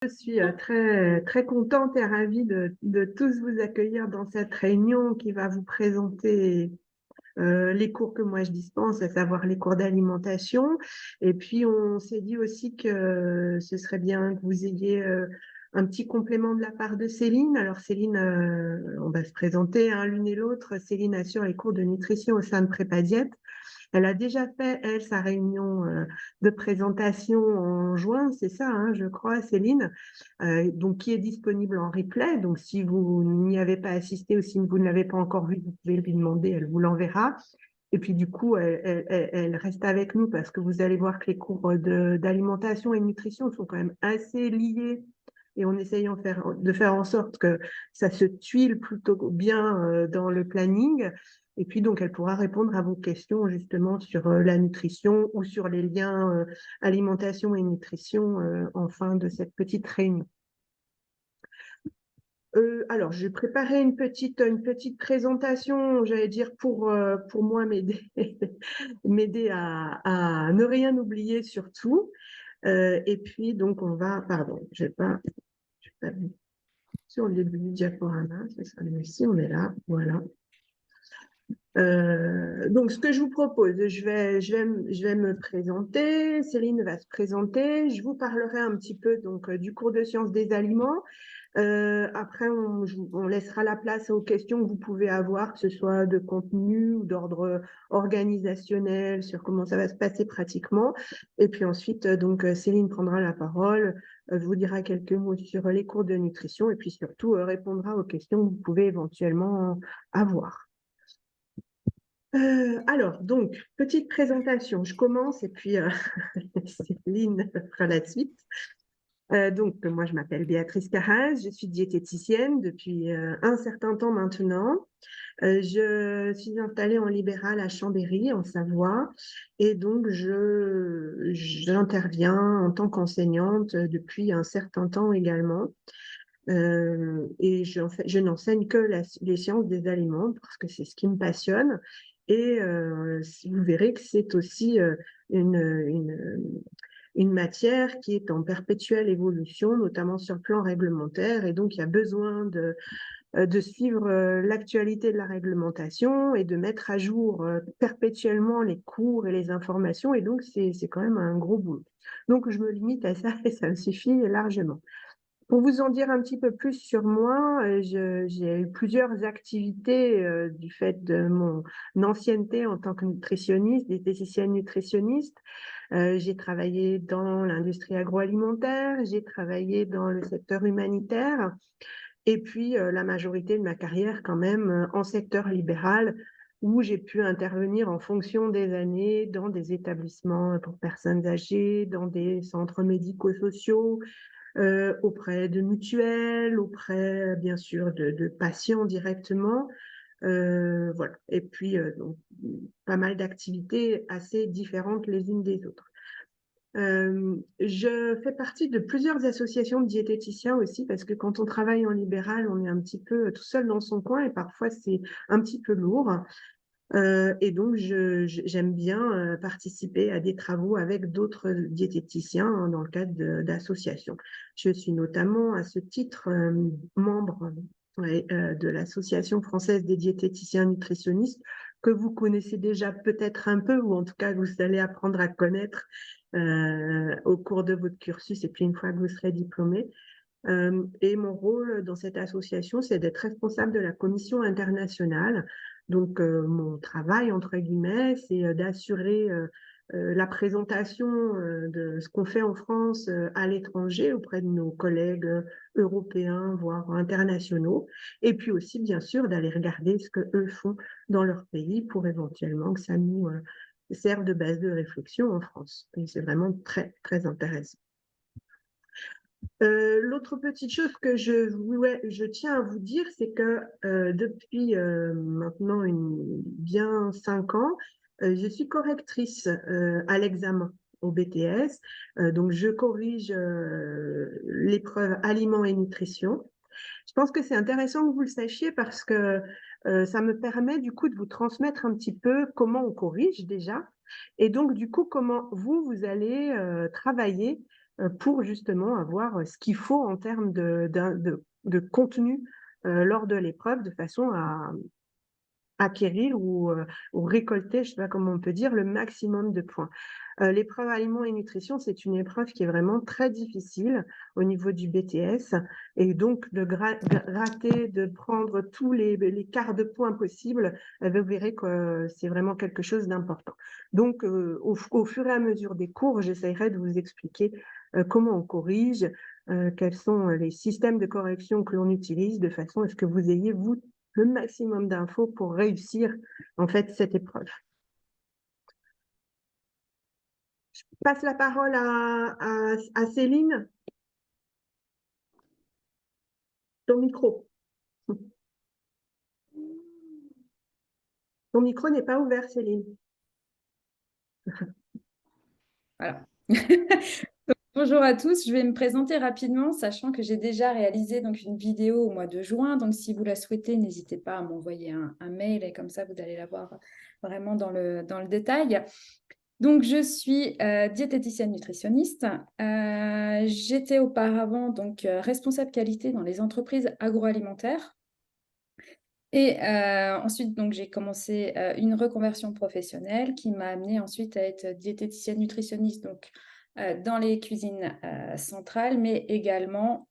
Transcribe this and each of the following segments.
Je suis très contente et ravie de tous vous accueillir dans cette réunion qui va vous présenter les cours que moi je dispense, à savoir les cours d'alimentation. Et puis, on s'est dit aussi que ce serait bien que vous ayez un petit complément de la part de Céline. Alors, Céline, on va se présenter hein, l'une et l'autre. Céline assure les cours de nutrition au sein de Prépa Diète. Elle a déjà fait, elle, sa réunion de présentation en juin, c'est ça, hein, je crois, Céline, donc qui est disponible en replay. Donc, si vous n'y avez pas assisté ou si vous ne l'avez pas encore vu, vous pouvez lui demander, elle vous l'enverra. Et puis, du coup, elle reste avec nous parce que vous allez voir que les cours d'alimentation et de nutrition sont quand même assez liés. Et on essaye de faire en sorte que ça se tuile plutôt bien dans le planning. Et puis, donc, elle pourra répondre à vos questions justement sur la nutrition ou sur les liens alimentation et nutrition en fin de cette petite réunion. Alors, j'ai préparé une petite présentation, j'allais dire, pour moi m'aider m'aider à ne rien oublier surtout. Et puis, donc, on va, pardon, j'ai pas vu sur le début du diaporama, c'est ça, ici, on est là, voilà. Donc, ce que je vous propose, je vais me présenter, Céline va se présenter, je vous parlerai un petit peu donc, du cours de sciences des aliments. Après, on laissera la place aux questions que vous pouvez avoir, que ce soit de contenu ou d'ordre organisationnel, sur comment ça va se passer pratiquement. Et puis ensuite, donc, Céline prendra la parole, vous dira quelques mots sur les cours de nutrition et puis surtout répondra aux questions que vous pouvez éventuellement avoir. Alors, donc, petite présentation. Je commence et puis Céline fera la suite. Donc, moi, je m'appelle Béatrice Carraz, je suis diététicienne depuis un certain temps maintenant. Je suis installée en libéral à Chambéry, en Savoie, et donc j'interviens en tant qu'enseignante depuis un certain temps également. Et je n'enseigne que les sciences des aliments parce que c'est ce qui me passionne. Et vous verrez que c'est aussi une, une, une matière qui est en perpétuelle évolution, notamment sur le plan réglementaire. Et donc, il y a besoin de suivre l'actualité de la réglementation et de mettre à jour perpétuellement les cours et les informations. Et donc, c'est quand même un gros boulot. Donc, je me limite à ça et ça me suffit largement. Pour vous en dire un petit peu plus sur moi, j'ai eu plusieurs activités du fait de mon ancienneté en tant que nutritionniste, diététicienne nutritionniste. J'ai travaillé dans l'industrie agroalimentaire, j'ai travaillé dans le secteur humanitaire et puis la majorité de ma carrière quand même en secteur libéral où j'ai pu intervenir en fonction des années dans des établissements pour personnes âgées, dans des centres médico-sociaux, auprès de mutuelles, auprès bien sûr de patients directement. Voilà. Et puis, donc, pas mal d'activités assez différentes les unes des autres. Je fais partie de plusieurs associations de diététiciens aussi, parce que quand on travaille en libéral, on est un petit peu tout seul dans son coin et parfois c'est un petit peu lourd. Et donc, j'aime bien participer à des travaux avec d'autres diététiciens hein, dans le cadre d'associations. Je suis notamment à ce titre membre de l'Association française des diététiciens nutritionnistes que vous connaissez déjà peut-être un peu ou en tout cas vous allez apprendre à connaître au cours de votre cursus et puis une fois que vous serez diplômé. Et mon rôle dans cette association, c'est d'être responsable de la commission internationale. Donc, mon travail, entre guillemets, c'est d'assurer la présentation de ce qu'on fait en France à l'étranger auprès de nos collègues européens, voire internationaux. Et puis aussi, bien sûr, d'aller regarder ce qu'eux font dans leur pays pour éventuellement que ça nous serve de base de réflexion en France. Et c'est vraiment très, très intéressant. L'autre petite chose que je tiens à vous dire, c'est que depuis maintenant bien 5 ans, je suis correctrice à l'examen au BTS. Donc, je corrige l'épreuve aliments et nutrition. Je pense que c'est intéressant que vous le sachiez parce que ça me permet du coup de vous transmettre un petit peu comment on corrige déjà et donc du coup comment vous allez travailler pour justement avoir ce qu'il faut en termes de contenu lors de l'épreuve, de façon à acquérir ou récolter, je ne sais pas comment on peut dire, le maximum de points. L'épreuve aliments et nutrition, c'est une épreuve qui est vraiment très difficile au niveau du BTS, et donc de gratter, de prendre tous les quarts de points possibles, vous verrez que c'est vraiment quelque chose d'important. Donc, au fur et à mesure des cours, j'essaierai de vous expliquer comment on corrige, quels sont les systèmes de correction que l'on utilise, de façon à ce que vous ayez, vous, le maximum d'infos pour réussir en fait cette épreuve. Je passe la parole à Céline. Ton micro. Ton micro n'est pas ouvert, Céline. Voilà. Bonjour à tous, je vais me présenter rapidement, sachant que j'ai déjà réalisé donc une vidéo au mois de juin. Donc, si vous la souhaitez, n'hésitez pas à m'envoyer un mail et comme ça, vous allez la voir vraiment dans le détail. Donc, je suis diététicienne nutritionniste. J'étais auparavant donc responsable qualité dans les entreprises agroalimentaires. Et ensuite, donc, j'ai commencé une reconversion professionnelle qui m'a amenée ensuite à être diététicienne nutritionniste donc, dans les cuisines centrales, mais également,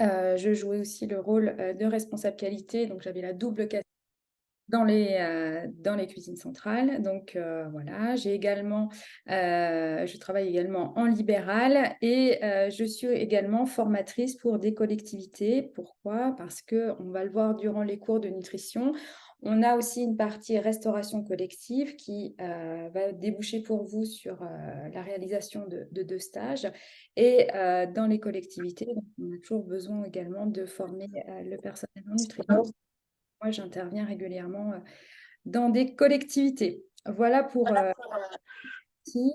je jouais aussi le rôle de responsable qualité. Donc, j'avais la double casquette dans les cuisines centrales. Donc, voilà, je travaille également en libéral et je suis également formatrice pour des collectivités. Pourquoi? Parce qu'on va le voir durant les cours de nutrition. On a aussi une partie restauration collective qui va déboucher pour vous sur la réalisation de 2 stages. Et dans les collectivités, donc, on a toujours besoin également de former le personnel en nutrition. Moi, j'interviens régulièrement dans des collectivités. Voilà pour qui.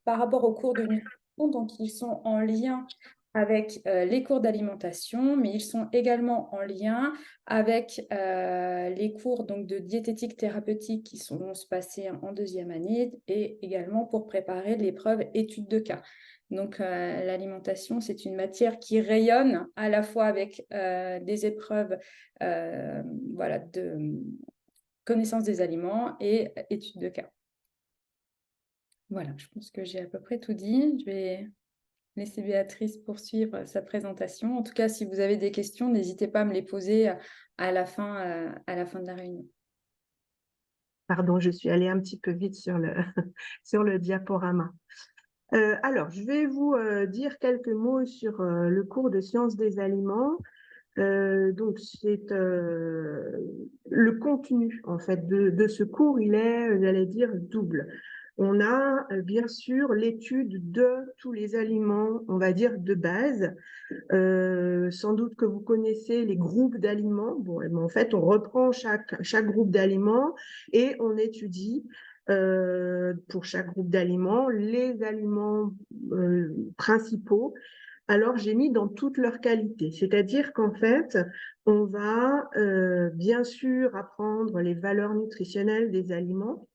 Par rapport aux cours de nutrition, donc ils sont en lien avec les cours d'alimentation, mais ils sont également en lien avec les cours donc, de diététique thérapeutique qui vont se passer en 2e année et également pour préparer l'épreuve étude de cas. Donc, l'alimentation, c'est une matière qui rayonne à la fois avec des épreuves voilà, de connaissance des aliments et études de cas. Voilà, je pense que j'ai à peu près tout dit. Je vais laisser Béatrice poursuivre sa présentation. En tout cas, si vous avez des questions, n'hésitez pas à me les poser à la fin de la réunion. Pardon, je suis allée un petit peu vite sur sur le diaporama. Alors, je vais vous dire quelques mots sur le cours de sciences des aliments. Donc, c'est le contenu en fait de ce cours, il est, j'allais dire, double. On a bien sûr l'étude de tous les aliments, on va dire, de base. Sans doute que vous connaissez les groupes d'aliments. Bon, en fait, on reprend chaque groupe d'aliments et on étudie pour chaque groupe d'aliments les aliments principaux. Alors, j'ai mis dans toute leur qualité, c'est-à-dire qu'en fait, on va bien sûr apprendre les valeurs nutritionnelles des aliments,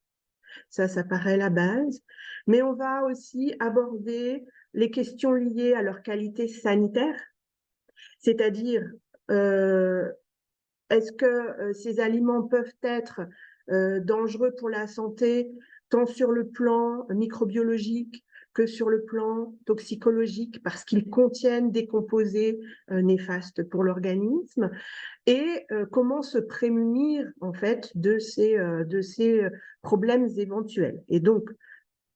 ça paraît la base, mais on va aussi aborder les questions liées à leur qualité sanitaire, c'est-à-dire est-ce que ces aliments peuvent être dangereux pour la santé, tant sur le plan microbiologique que sur le plan toxicologique, parce qu'ils contiennent des composés néfastes pour l'organisme, et comment se prémunir en fait de ces problèmes éventuels. Et donc,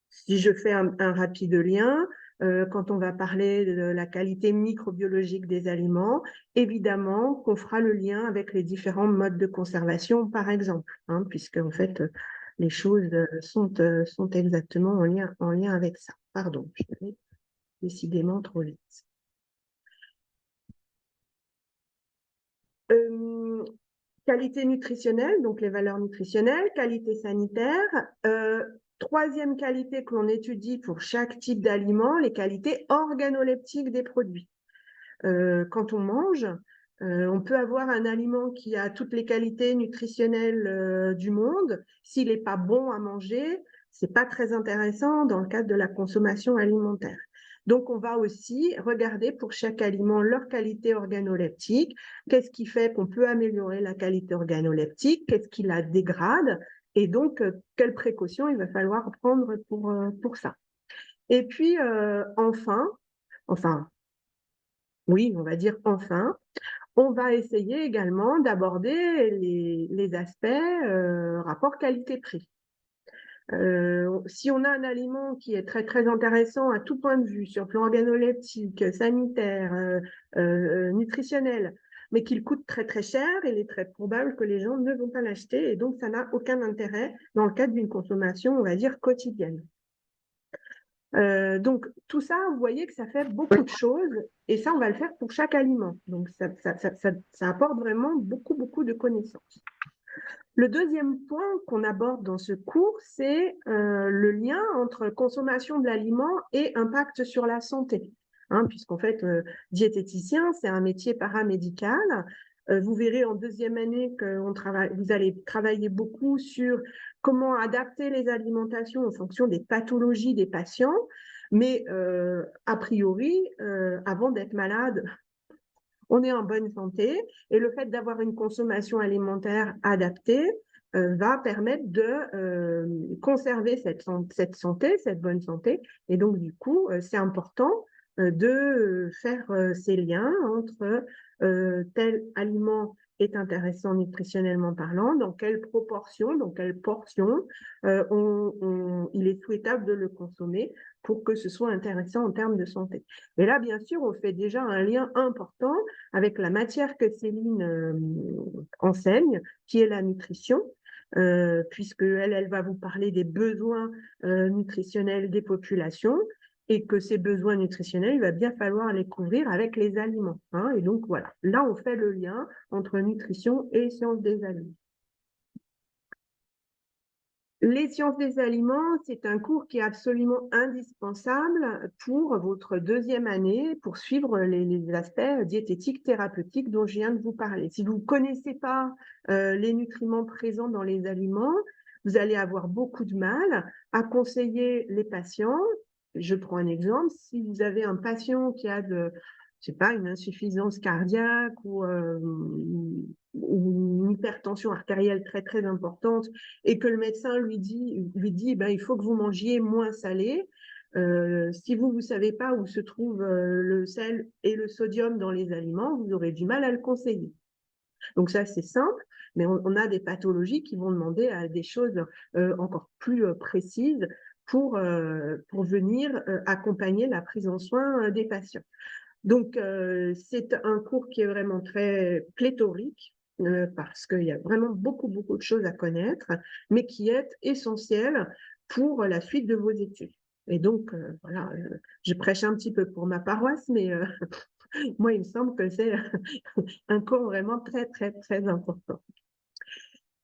si je fais un rapide lien, quand on va parler de la qualité microbiologique des aliments, évidemment qu'on fera le lien avec les différents modes de conservation, par exemple, hein, puisque en fait, les choses sont exactement en lien avec ça. Pardon, je vais décidément trop vite. Qualité nutritionnelle, donc les valeurs nutritionnelles, qualité sanitaire. Troisième qualité que l'on étudie pour chaque type d'aliment, les qualités organoleptiques des produits. Quand on mange, on peut avoir un aliment qui a toutes les qualités nutritionnelles du monde. S'il n'est pas bon à manger, c'est pas très intéressant dans le cadre de la consommation alimentaire. Donc, on va aussi regarder pour chaque aliment leur qualité organoleptique, qu'est-ce qui fait qu'on peut améliorer la qualité organoleptique, qu'est-ce qui la dégrade, et donc, quelles précautions il va falloir prendre pour ça. Et puis, enfin, oui, on va dire enfin, on va essayer également d'aborder les aspects rapport qualité-prix. Si on a un aliment qui est très très intéressant à tout point de vue, sur le plan organoleptique, sanitaire, nutritionnel, mais qu'il coûte très très cher, il est très probable que les gens ne vont pas l'acheter et donc ça n'a aucun intérêt dans le cadre d'une consommation, on va dire, quotidienne. Donc tout ça, vous voyez que ça fait beaucoup de choses et ça, on va le faire pour chaque aliment. Donc ça apporte vraiment beaucoup de connaissances. Le deuxième point qu'on aborde dans ce cours, c'est le lien entre consommation de l'aliment et impact sur la santé. Hein, puisqu'en fait, diététicien, c'est un métier paramédical. Vous verrez en deuxième année que vous allez travailler beaucoup sur comment adapter les alimentations en fonction des pathologies des patients. Mais a priori, avant d'être malade, on est en bonne santé et le fait d'avoir une consommation alimentaire adaptée va permettre de conserver cette santé, cette bonne santé. Et donc, du coup, c'est important de faire ces liens entre tel aliment est intéressant nutritionnellement parlant, dans quelle proportion, dans quelle portion il est souhaitable de le consommer pour que ce soit intéressant en termes de santé. Et là, bien sûr, on fait déjà un lien important avec la matière que Céline enseigne, qui est la nutrition, puisque elle va vous parler des besoins nutritionnels des populations et que ces besoins nutritionnels, il va bien falloir les couvrir avec les aliments. Hein, et donc, voilà, là, on fait le lien entre nutrition et sciences des aliments. Les sciences des aliments, c'est un cours qui est absolument indispensable pour votre deuxième année, pour suivre les aspects diététiques, thérapeutiques dont je viens de vous parler. Si vous ne connaissez pas les nutriments présents dans les aliments, vous allez avoir beaucoup de mal à conseiller les patients. Je prends un exemple. Si vous avez un patient qui a je sais pas, une insuffisance cardiaque ou une hypertension artérielle très très importante et que le médecin lui dit ben, il faut que vous mangiez moins salé. Si vous ne savez pas où se trouvent le sel et le sodium dans les aliments, vous aurez du mal à le conseiller. Donc ça, c'est simple, mais on a des pathologies qui vont demander à des choses encore plus précises pour venir accompagner la prise en soin des patients. Donc, c'est un cours qui est vraiment très pléthorique parce qu'il y a vraiment beaucoup de choses à connaître, mais qui est essentiel pour la suite de vos études. Et donc, voilà, je prêche un petit peu pour ma paroisse, mais moi, il me semble que c'est un cours vraiment très important.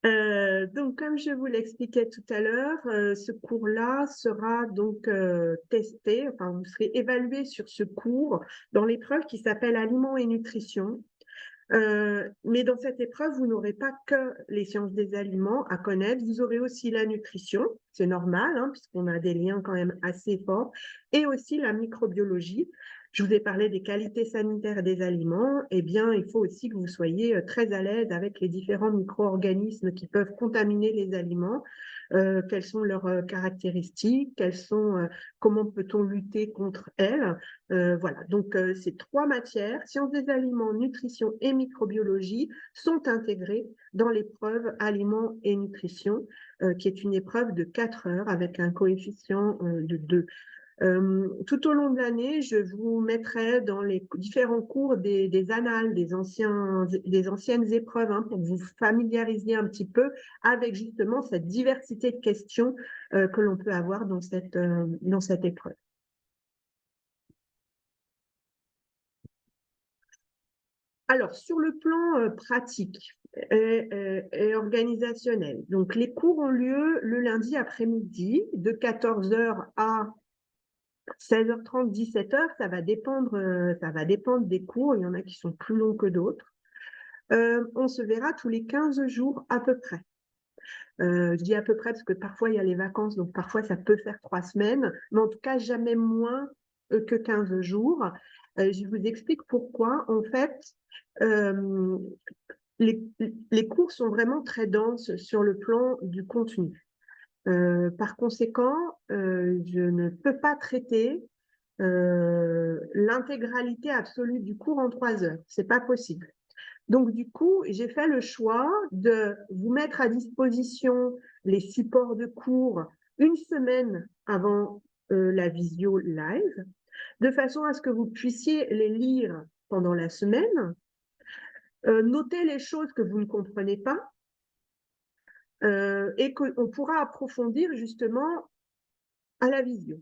Donc, comme je vous l'expliquais tout à l'heure, ce cours-là sera donc testé, enfin, vous serez évalué sur ce cours dans l'épreuve qui s'appelle Aliments et nutrition. Mais dans cette épreuve, vous n'aurez pas que les sciences des aliments à connaître, vous aurez aussi la nutrition, c'est normal, hein, puisqu'on a des liens quand même assez forts, et aussi la microbiologie. Je vous ai parlé des qualités sanitaires des aliments, eh bien, il faut aussi que vous soyez très à l'aise avec les différents micro-organismes qui peuvent contaminer les aliments, quelles sont leurs caractéristiques, comment peut-on lutter contre elles. Voilà, donc ces trois matières, sciences des aliments, nutrition et microbiologie, sont intégrées dans l'épreuve aliments et nutrition, qui est une épreuve de 4 heures avec un coefficient de 2. Tout au long de l'année, je vous mettrai dans les différents cours des annales, des anciennes épreuves, hein, pour vous familiariser un petit peu avec justement cette diversité de questions que l'on peut avoir dans cette épreuve. Alors, sur le plan pratique et organisationnel, donc les cours ont lieu le lundi après-midi de 14 heures à 16h30, 17h, ça va dépendre des cours. Il y en a qui sont plus longs que d'autres. On se verra tous les 15 jours à peu près. Je dis à peu près parce que parfois il y a les vacances, donc parfois ça peut faire 3 semaines, mais en tout cas jamais moins que 15 jours. Je vous explique pourquoi. En fait, euh, les cours sont vraiment très denses sur le plan du contenu. Par conséquent, je ne peux pas traiter l'intégralité absolue du cours en 3 heures. C'est pas possible. Donc, du coup, j'ai fait le choix de vous mettre à disposition les supports de cours une semaine avant la visio live, de façon à ce que vous puissiez les lire pendant la semaine, noter les choses que vous ne comprenez pas, et qu'on pourra approfondir justement à la visio.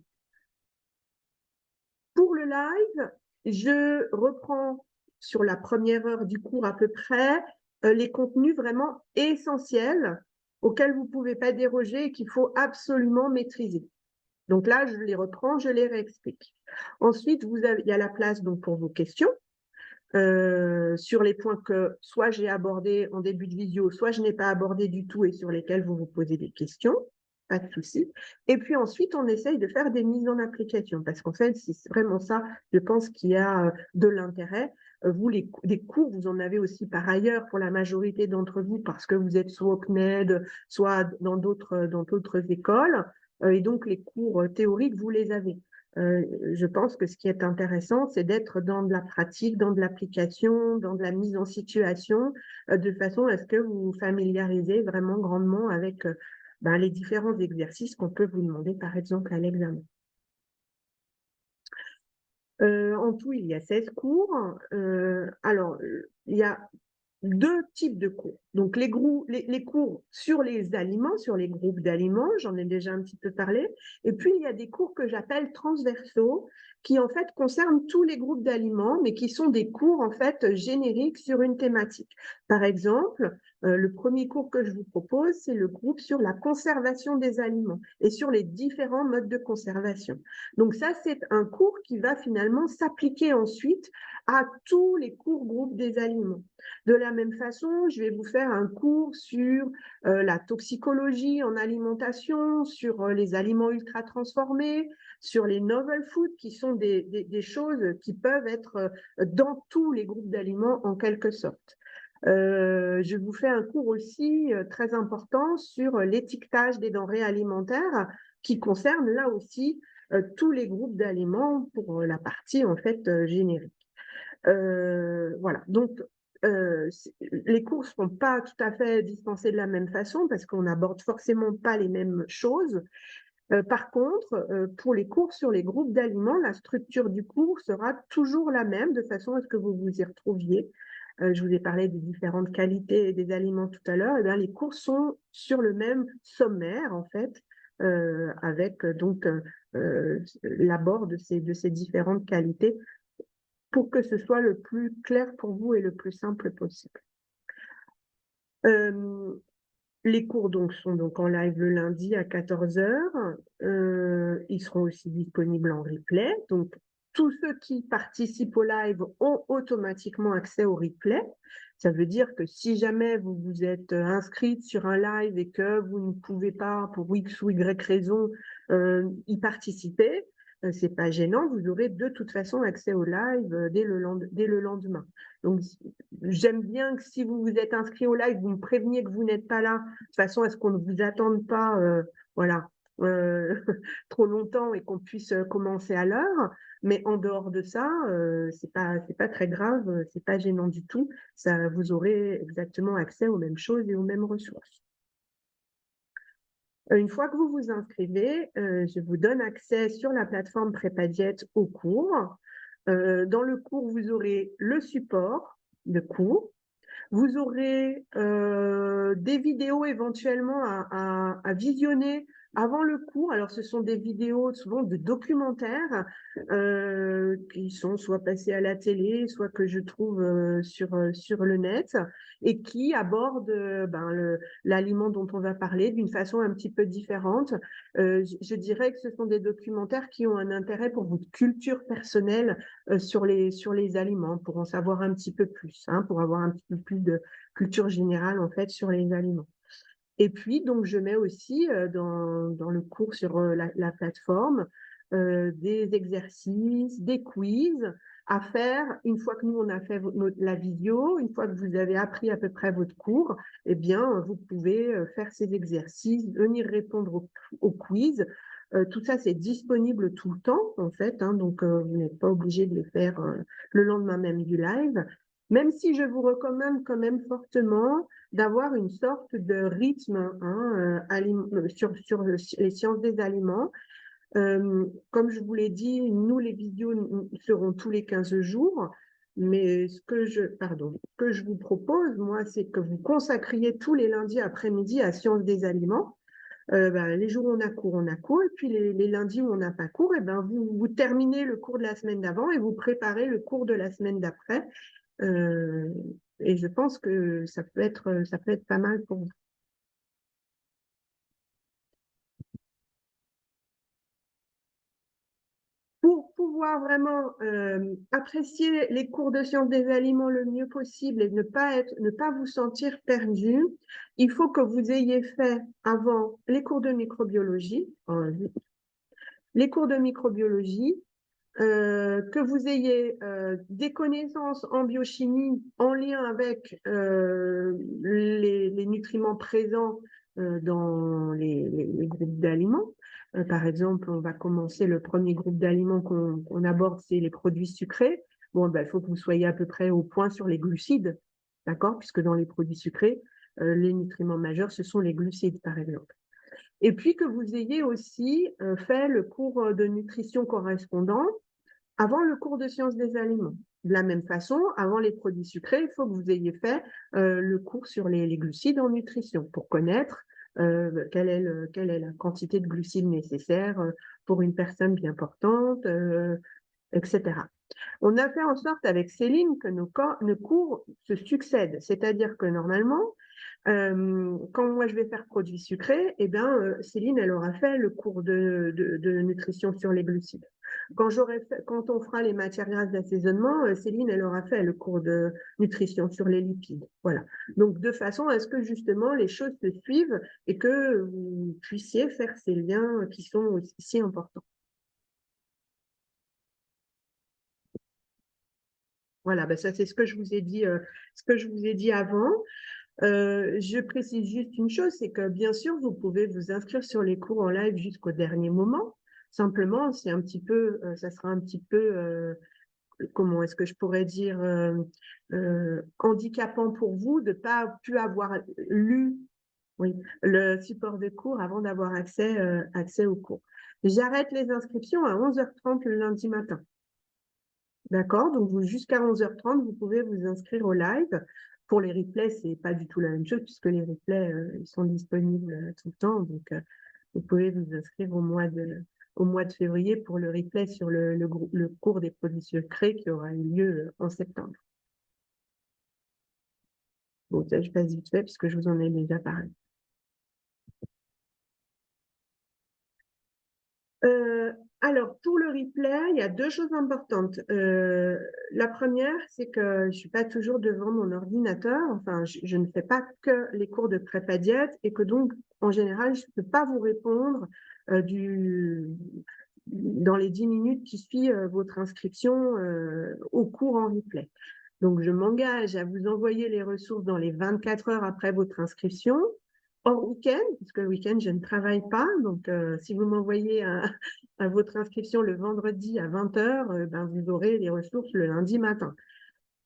Pour le live, je reprends sur la première heure du cours à peu près les contenus vraiment essentiels auxquels vous ne pouvez pas déroger et qu'il faut absolument maîtriser. Donc là, je les reprends, je les réexplique. Ensuite, il y a la place donc, pour vos questions sur les points que soit j'ai abordés en début de visio, soit je n'ai pas abordé du tout et sur lesquels vous vous posez des questions. Pas de souci. Et puis ensuite, on essaye de faire des mises en application parce qu'en fait, c'est vraiment ça, je pense, qu'il y a de l'intérêt. Vous, des cours, vous en avez aussi par ailleurs pour la majorité d'entre vous parce que vous êtes soit au CNED, soit dans d'autres écoles. Et donc, les cours théoriques, vous les avez. Je pense que ce qui est intéressant, c'est d'être dans de la pratique, dans de l'application, dans de la mise en situation, de façon à ce que vous vous familiarisez vraiment grandement avec les différents exercices qu'on peut vous demander, par exemple, à l'examen. En tout, il y a 16 cours. Alors, il y a 2 types de cours. Donc, les cours sur les aliments, sur les groupes d'aliments, j'en ai déjà un petit peu parlé. Et puis, il y a des cours que j'appelle transversaux, qui en fait concernent tous les groupes d'aliments, mais qui sont des cours en fait génériques sur une thématique. Par exemple, le premier cours que je vous propose, c'est le groupe sur la conservation des aliments et sur les différents modes de conservation. Donc ça, c'est un cours qui va finalement s'appliquer ensuite à tous les cours groupes des aliments. De la même façon, je vais vous faire un cours sur la toxicologie en alimentation, sur les aliments ultra transformés, sur les novel foods, qui sont des choses qui peuvent être dans tous les groupes d'aliments en quelque sorte. Je vous fais un cours aussi très important sur l'étiquetage des denrées alimentaires qui concerne là aussi tous les groupes d'aliments pour la partie en fait générique. Voilà, donc les cours ne seront pas tout à fait dispensés de la même façon parce qu'on n'aborde forcément pas les mêmes choses. Par contre, pour les cours sur les groupes d'aliments, la structure du cours sera toujours la même de façon à ce que vous vous y retrouviez. Je vous ai parlé des différentes qualités des aliments tout à l'heure. Les cours sont sur le même sommaire, en fait, avec donc l'abord de ces différentes qualités pour que ce soit le plus clair pour vous et le plus simple possible. Les cours donc, sont donc en live le lundi à 14 h. Ils seront aussi disponibles en replay. Donc, tous ceux qui participent au live ont automatiquement accès au replay. Ça veut dire que si jamais vous vous êtes inscrite sur un live et que vous ne pouvez pas, pour X ou Y raison, y participer, c'est pas gênant, vous aurez de toute façon accès au live dès le lendemain. Donc, j'aime bien que si vous vous êtes inscrit au live, vous me préveniez que vous n'êtes pas là, de façon à ce qu'on ne vous attende pas, voilà, trop longtemps et qu'on puisse commencer à l'heure. Mais en dehors de ça, c'est pas très grave, c'est pas gênant du tout. Ça, vous aurez exactement accès aux mêmes choses et aux mêmes ressources. Une fois que vous vous inscrivez, je vous donne accès sur la plateforme Prépadiète au cours. Dans le cours, vous aurez le support de cours. Vous aurez des vidéos éventuellement à visionner avant le cours. Alors, ce sont des vidéos souvent de documentaires qui sont soit passées à la télé, soit que je trouve sur le net et qui abordent l'aliment dont on va parler d'une façon un petit peu différente. Je dirais que ce sont des documentaires qui ont un intérêt pour votre culture personnelle sur les aliments, pour en savoir un petit peu plus, pour avoir un petit peu plus de culture générale en fait sur les aliments. Et puis, donc, je mets aussi dans le cours sur la plateforme des exercices, des quiz à faire une fois que nous, on a fait la vidéo, une fois que vous avez appris à peu près votre cours, eh bien, vous pouvez faire ces exercices, venir répondre au quiz. Tout ça, c'est disponible tout le temps, en fait, hein, donc vous n'êtes pas obligé de les faire le lendemain même du live, même si je vous recommande quand même fortement d'avoir une sorte de rythme hein, sur les sciences des aliments. Comme je vous l'ai dit, nous, les vidéos seront tous les 15 jours. Mais ce que je vous propose, moi, c'est que vous consacriez tous les lundis après-midi à sciences des aliments. Les jours où on a cours. Et puis les lundis où on n'a pas cours, vous terminez le cours de la semaine d'avant et vous préparez le cours de la semaine d'après. Euh, et je pense que ça peut être pas mal pour vous. Pour pouvoir vraiment apprécier les cours de sciences des aliments le mieux possible et ne pas vous sentir perdu, il faut que vous ayez fait avant les cours de microbiologie, que vous ayez des connaissances en biochimie en lien avec les nutriments présents dans les groupes d'aliments. Par exemple, on va commencer le premier groupe d'aliments qu'on aborde, c'est les produits sucrés. Bon, il faut que vous soyez à peu près au point sur les glucides, d'accord? Puisque dans les produits sucrés, les nutriments majeurs, ce sont les glucides, par exemple. Et puis que vous ayez aussi fait le cours de nutrition correspondant avant le cours de sciences des aliments. De la même façon, avant les produits sucrés, il faut que vous ayez fait le cours sur les glucides en nutrition pour connaître quelle est la quantité de glucides nécessaire pour une personne bien portante, etc. On a fait en sorte avec Céline que nos cours se succèdent, c'est-à-dire que normalement, quand moi je vais faire produits sucrés, Céline, elle aura fait le cours de nutrition sur les glucides. Quand on fera les matières grasses d'assaisonnement, Céline, elle aura fait le cours de nutrition sur les lipides. Voilà. Donc, de façon à ce que justement les choses se suivent et que vous puissiez faire ces liens qui sont aussi si importants. Voilà, ça c'est ce que je vous ai dit avant. Je précise juste une chose, c'est que bien sûr, vous pouvez vous inscrire sur les cours en live jusqu'au dernier moment. Simplement, ça sera un petit peu, comment est-ce que je pourrais dire, handicapant pour vous de ne pas pu avoir lu oui, le support de cours avant d'avoir accès au cours. J'arrête les inscriptions à 11h30 le lundi matin. D'accord? Donc, jusqu'à 11h30, vous pouvez vous inscrire au live. Pour les replays, ce n'est pas du tout la même chose puisque les replays ils sont disponibles tout le temps. Donc, vous pouvez vous inscrire au mois de février pour le replay sur le cours des produits sucrés qui aura eu lieu en septembre. Bon, ça, je passe vite fait puisque je vous en ai déjà parlé. Alors, pour le replay, il y a deux choses importantes. La première, c'est que je ne suis pas toujours devant mon ordinateur. Enfin, je ne fais pas que les cours de prépa diète et que donc, en général, je ne peux pas vous répondre dans les 10 minutes qui suivent votre inscription au cours en replay. Donc, je m'engage à vous envoyer les ressources dans les 24 heures après votre inscription, hors week-end, parce que le week-end, je ne travaille pas. Donc, si vous m'envoyez à votre inscription le vendredi à 20h, vous aurez les ressources le lundi matin.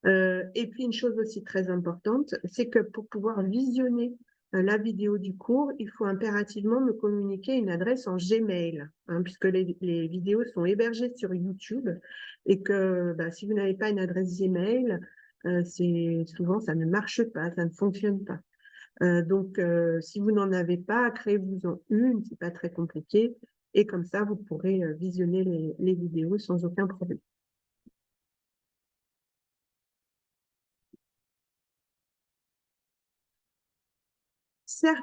Et puis, une chose aussi très importante, c'est que pour pouvoir visionner la vidéo du cours, il faut impérativement me communiquer une adresse en Gmail, hein, puisque les vidéos sont hébergées sur YouTube et que si vous n'avez pas une adresse Gmail, souvent ça ne marche pas, ça ne fonctionne pas. Donc, si vous n'en avez pas, créez-vous-en une, c'est pas très compliqué, et comme ça, vous pourrez visionner les vidéos sans aucun problème.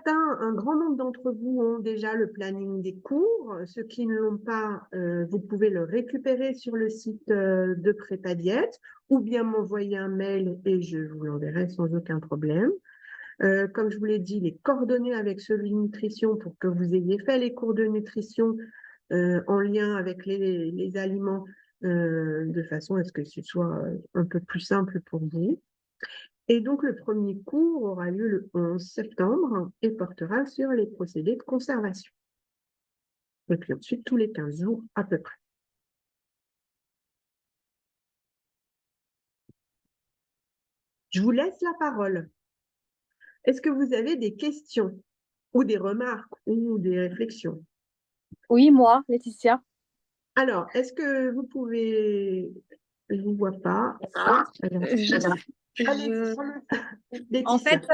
Un grand nombre d'entre vous ont déjà le planning des cours. Ceux qui ne l'ont pas, vous pouvez le récupérer sur le site de Prépa Diète ou bien m'envoyer un mail et je vous l'enverrai sans aucun problème. Comme je vous l'ai dit, les coordonnées avec celui de nutrition pour que vous ayez fait les cours de nutrition en lien avec les aliments de façon à ce que ce soit un peu plus simple pour vous. Et donc, le premier cours aura lieu le 11 septembre et portera sur les procédés de conservation. Et puis ensuite, tous les 15 jours à peu près. Je vous laisse la parole. Est-ce que vous avez des questions ou des remarques ou des réflexions? Oui, moi, Laetitia. Alors, est-ce que vous pouvez... Je ne vous vois pas. Alors, allez, En Laetitia. fait,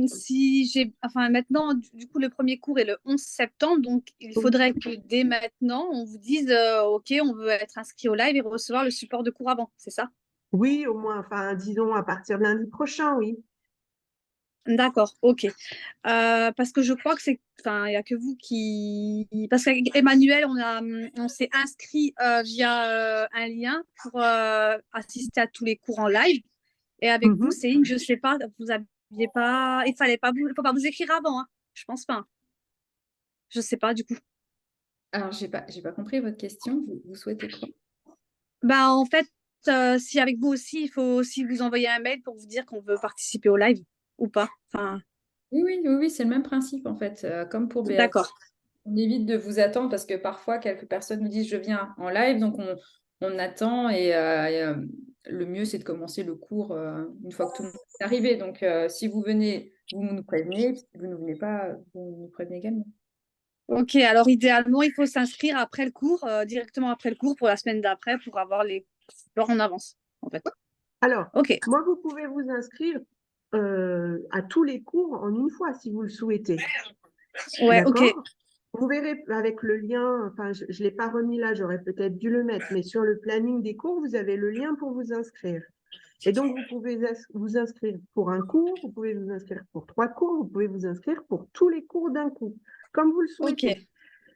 si j'ai, enfin maintenant, du coup, le premier cours est le 11 septembre, donc il faudrait que dès maintenant, on vous dise, OK, on veut être inscrit au live et recevoir le support de cours avant, c'est ça? Oui, au moins, enfin, disons à partir de lundi prochain, oui. D'accord, OK. Parce que je crois que c'est, enfin, il n'y a que vous qui, parce qu'Emmanuel, on s'est inscrit via un lien pour assister à tous les cours en live. Et avec vous, Mhm. Céline, je ne sais pas, vous aviez pas, il fallait pas, faut pas vous écrire avant, hein. Je pense pas. Je sais pas du coup. Alors, j'ai pas compris votre question. Vous souhaitez quoi? Bah en fait, si avec vous aussi, il faut aussi vous envoyer un mail pour vous dire qu'on veut participer au live ou pas. Enfin, Oui, c'est le même principe en fait, comme pour Béatrice. d'accord. On évite de vous attendre parce que parfois, quelques personnes nous disent je viens en live, donc on attend et le mieux, c'est de commencer le cours une fois que tout le monde est arrivé. Donc, si vous venez, vous nous prévenez. Si vous ne venez pas, vous nous prévenez également. Ok, alors idéalement, il faut s'inscrire après le cours, directement après le cours pour la semaine d'après pour avoir les cours en avance, en fait. Alors, Ok. moi, vous pouvez vous inscrire à tous les cours en une fois si vous le souhaitez. Ouais, ok. D'accord? Vous verrez avec le lien, enfin, je ne l'ai pas remis là, j'aurais peut-être dû le mettre, mais sur le planning des cours, vous avez le lien pour vous inscrire. Et donc, vous pouvez vous inscrire pour un cours, vous pouvez vous inscrire pour 3 cours, vous pouvez vous inscrire pour tous les cours d'un coup, comme vous le Ok. souhaitez.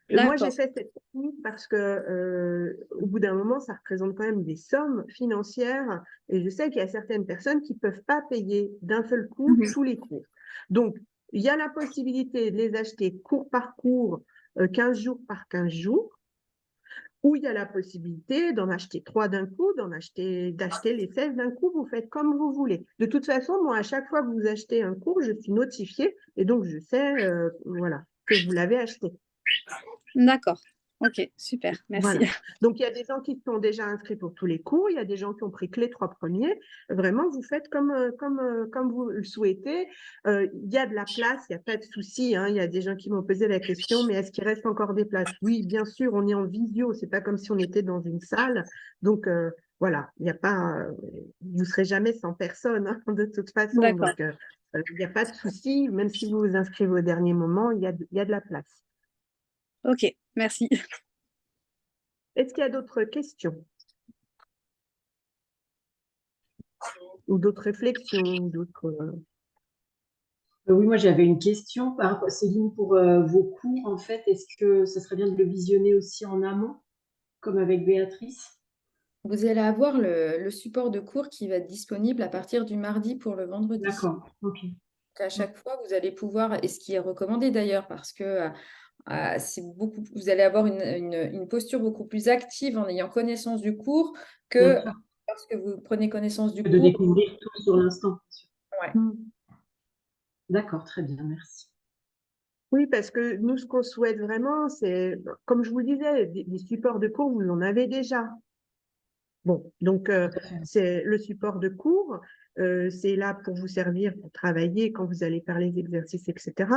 Et moi, j'ai D'accord. fait cette technique parce que au bout d'un moment, ça représente quand même des sommes financières. Et je sais qu'il y a certaines personnes qui ne peuvent pas payer d'un seul coup Mhm. tous les cours. Donc, il y a la possibilité de les acheter cours par cours, 15 jours par 15 jours, ou il y a la possibilité d'en acheter 3 d'un coup, d'acheter les 16 d'un coup. Vous faites comme vous voulez. De toute façon, moi, à chaque fois que vous achetez un cours, je suis notifiée et donc je sais voilà, que vous l'avez acheté. D'accord. Ok, super. Merci. Voilà. Donc, il y a des gens qui sont déjà inscrits pour tous les cours, il y a des gens qui ont pris que les 3 premiers. Vraiment, vous faites comme vous le souhaitez. Il y a de la place, il n'y a pas de souci, hein. Il y a des gens qui m'ont posé la question, mais est-ce qu'il reste encore des places? Oui, bien sûr, on est en visio, c'est pas comme si on était dans une salle. Donc, voilà, il n'y a pas, vous ne serez jamais sans personne, hein, de toute façon. D'accord. Donc, il n'y a pas de souci, même si vous vous inscrivez au dernier moment, il y a de la place. Ok, merci. Est-ce qu'il y a d'autres questions? Ou d'autres réflexions, ou d'autres... Oui, moi j'avais une question par rapport, Céline, pour vos cours, en fait, est-ce que ce serait bien de le visionner aussi en amont, comme avec Béatrice? Vous allez avoir le support de cours qui va être disponible à partir du mardi pour le vendredi. D'accord, ok. À chaque fois, vous allez pouvoir, et ce qui est recommandé d'ailleurs, parce que vous allez avoir une posture beaucoup plus active en ayant connaissance du cours Bien que sûr. lorsque vous prenez connaissance du De cours. découvrir tout sur l'instant, bien sûr. Ouais. D'accord, très bien, merci. Oui, parce que nous, ce qu'on souhaite vraiment, c'est, comme je vous le disais, des supports de cours, vous en avez déjà. Bon, donc Tout à fait. c'est le support de cours, c'est là pour vous servir pour travailler quand vous allez faire les exercices, etc.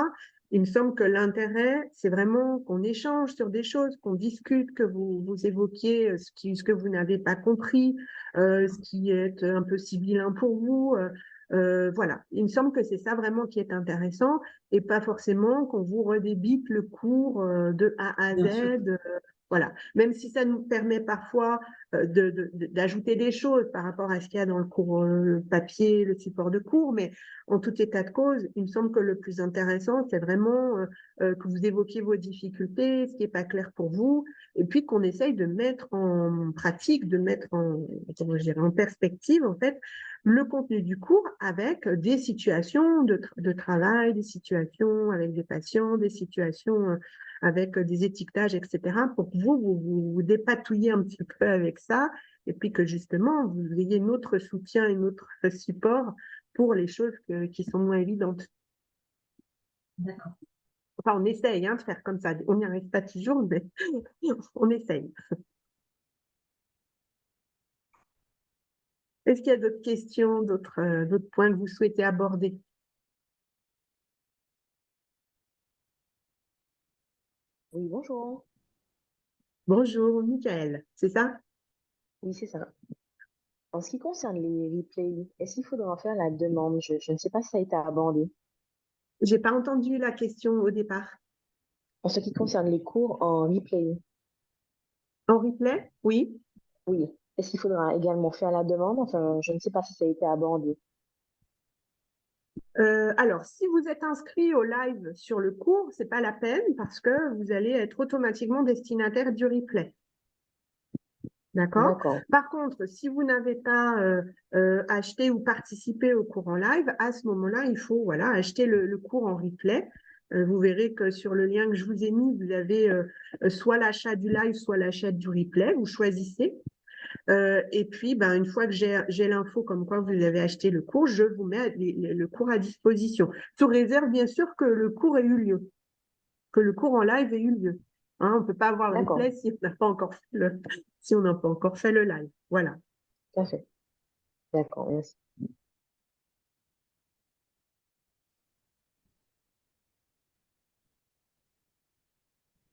Il me semble que l'intérêt, c'est vraiment qu'on échange sur des choses, qu'on discute, que vous évoquiez ce que vous n'avez pas compris, ce qui est un peu sibyllin pour vous. Voilà, il me semble que c'est ça vraiment qui est intéressant et pas forcément qu'on vous redébite le cours de A à Z. Bien sûr. Voilà, même si ça nous permet parfois d'ajouter des choses par rapport à ce qu'il y a dans le cours papier, le support de cours, mais en tout état de cause, il me semble que le plus intéressant, c'est vraiment que vous évoquiez vos difficultés, ce qui n'est pas clair pour vous, et puis qu'on essaye de mettre en pratique, de mettre en perspective, en fait, le contenu du cours avec des situations de travail, des situations avec des patients, des situations avec des étiquetages, etc., pour que vous dépatouillez un petit peu avec ça, et puis que justement, vous ayez notre soutien et notre support pour les choses qui sont moins évidentes. D'accord. Enfin, on essaye de faire comme ça. On n'y arrive pas toujours, mais on essaye. Est-ce qu'il y a d'autres questions, d'autres points que vous souhaitez aborder? Oui, bonjour. Bonjour, Michael, c'est ça? Oui, c'est ça. En ce qui concerne les replays, est-ce qu'il faudra en faire la demande? Je ne sais pas si ça a été abordé. J'ai pas entendu la question au départ. En ce qui concerne les cours en replay, En replay? Oui. oui. Est-ce qu'il faudra également faire la demande? Enfin, je ne sais pas si ça a été abordé. Alors, si vous êtes inscrit au live sur le cours, c'est pas la peine parce que vous allez être automatiquement destinataire du replay. D'accord? D'accord. Par contre, si vous n'avez pas acheté ou participé au cours en live, à ce moment-là, il faut voilà, acheter le cours en replay. Vous verrez que sur le lien que je vous ai mis, vous avez soit l'achat du live, soit l'achat du replay. Vous choisissez. Et puis, ben, une fois que j'ai l'info comme quoi vous avez acheté le cours, je vous mets le cours à disposition. Sous réserve, bien sûr, que le cours ait eu lieu, que le cours en live ait eu lieu. Hein, on ne peut pas avoir le D'accord. replay si on n'a pas encore fait si on n'a pas encore fait le live. Voilà. Tout à fait. D'accord, merci.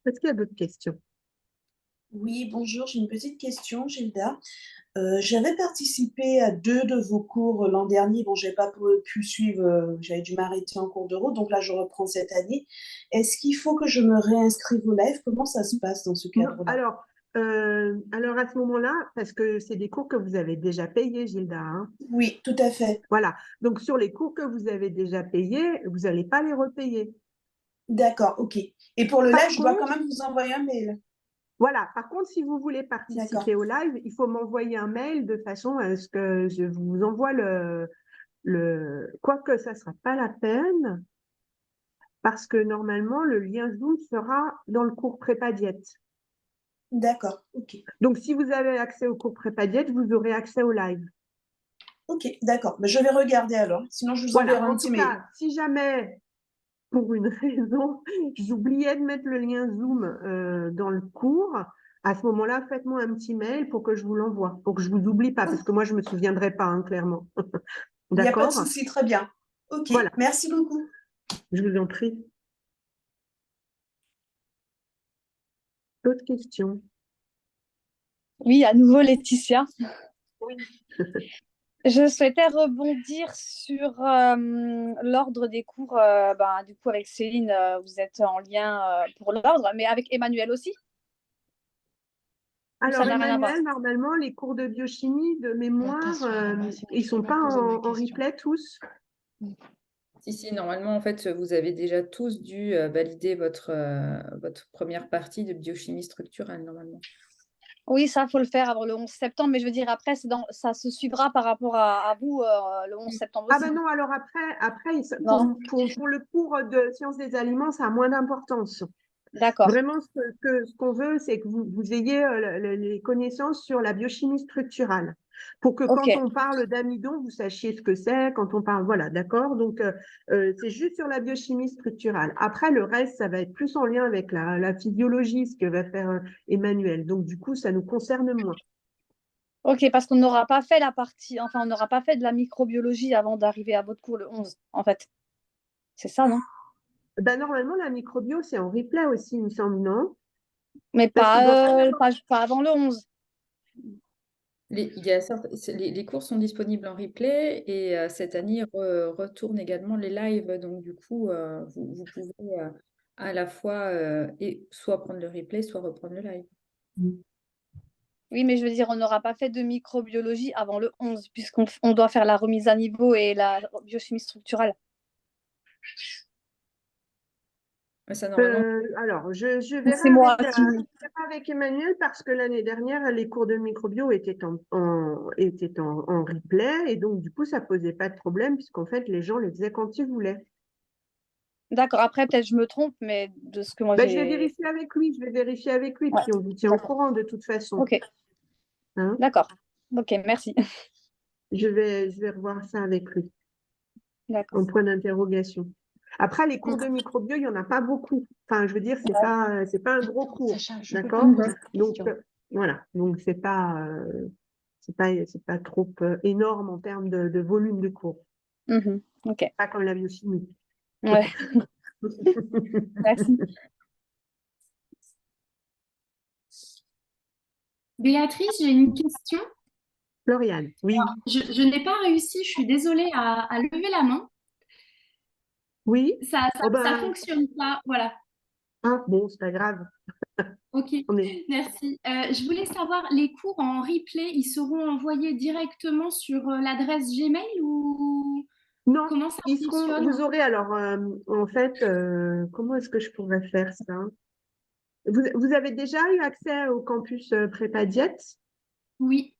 Est-ce qu'il y a d'autres questions? Oui, bonjour, j'ai une petite question, Gilda. J'avais participé à 2 de vos cours l'an dernier. Bon, j'ai pas pu suivre, j'avais dû m'arrêter en cours de route, donc là, je reprends cette année. Est-ce qu'il faut que je me réinscrive au live? Comment ça se passe dans ce Non, cadre-là? alors à ce moment-là, parce que c'est des cours que vous avez déjà payés, Gilda, hein. Oui, tout à fait. Voilà. Donc sur les cours que vous avez déjà payés, vous n'allez pas les repayer. D'accord, ok. Et pour le Par live, je dois quand contre, même vous envoyer un mail. voilà. Par contre, si vous voulez D'accord. participer au live, il faut m'envoyer un mail de façon à ce que je vous envoie quoique ça ne sera pas la peine, parce que normalement, le lien Zoom sera dans le cours prépa diète. D'accord, ok. Donc, si vous avez accès au cours prépa diète, vous aurez accès au live. Ok, d'accord. Mais je vais regarder alors. Sinon, je vous Voilà. enverrai un En petit tout mail. cas, si jamais, pour une raison, j'oubliais de mettre le lien Zoom dans le cours, à ce moment-là, faites-moi un petit mail pour que je vous l'envoie, pour que je ne vous oublie pas, parce que moi, je ne me souviendrai pas, hein, clairement. Il n'y a pas de D'accord? souci, très bien. Ok, Voilà. merci beaucoup. Je vous en prie. D'autres questions? Oui, à nouveau Laetitia. Oui. Je souhaitais rebondir sur l'ordre des cours. Du coup, avec Céline, vous êtes en lien pour l'ordre, mais avec Emmanuel aussi? Ou ça Alors, n'a rien à voir? Emmanuel, normalement, les cours de biochimie, de mémoire, ils ne sont pas en replay tous. Si, normalement, en fait, vous avez déjà tous dû valider votre première partie de biochimie structurelle, normalement. Oui, ça, il faut le faire avant le 11 septembre, mais je veux dire, après, ça se suivra par rapport à vous le 11 septembre Ah aussi. ben non, alors après Non. pour le cours de sciences des aliments, ça a moins d'importance. D'accord. Vraiment, ce qu'on veut, c'est que vous ayez les connaissances sur la biochimie structurale. Pour que quand Ok. on parle d'amidon, vous sachiez ce que c'est, quand on parle, voilà, d'accord? Donc, c'est juste sur la biochimie structurale. Après, le reste, ça va être plus en lien avec la physiologie, ce que va faire Emmanuel. Donc, du coup, ça nous concerne moins. Ok, parce qu'on n'aura pas fait on n'aura pas fait de la microbiologie avant d'arriver à votre cours le 11, en fait. C'est ça, non? Ben, normalement, la microbio, c'est en replay aussi, il me semble, non? Mais Parce qu'il doit pas avant le 11. Les cours sont disponibles en replay et cette année, ils retournent également les lives. Donc, du coup, vous pouvez à la fois soit prendre le replay, soit reprendre le live. Oui, mais je veux dire, on n'aura pas fait de microbiologie avant le 11, puisqu'on doit faire la remise à niveau et la biochimie structurelle. Ça, normalement, Alors, je Ou verrai c'est moi avec, qui... je verrai avec Emmanuel parce que l'année dernière, les cours de microbio étaient en replay et donc, du coup, ça posait pas de problème puisqu'en fait, les gens les faisaient quand ils voulaient. D'accord, après, peut-être je me trompe, mais de ce que moi Ben, je vais j'ai... vérifier avec lui, Ouais, puis on vous tient au d'accord. courant de toute façon. Ok, Hein. d'accord. Ok, merci. Je vais revoir ça avec lui, D'accord. en point d'interrogation. Après, les cours de microbio, il n'y en a pas beaucoup. Enfin, je veux dire, c'est pas un gros cours, Sacha, je peux d'accord? poser une Donc, question. voilà. Donc, c'est pas trop énorme en termes de volume de cours. Mhm. Ok, Pas comme la biochimie. ouais, merci. Béatrice, j'ai une question. Floriane, oui, Je n'ai pas réussi, je suis désolée, à lever la main. oui. Oh Ça ben, fonctionne pas. Voilà. bon, c'est pas grave. Ok, On est... merci. Je voulais savoir, les cours en replay, ils seront envoyés directement sur l'adresse Gmail ou Non, comment ça vous fonctionne? aurez alors, en fait, comment est-ce que je pourrais faire ça? Vous avez déjà eu accès au campus Prépa Diète? Oui.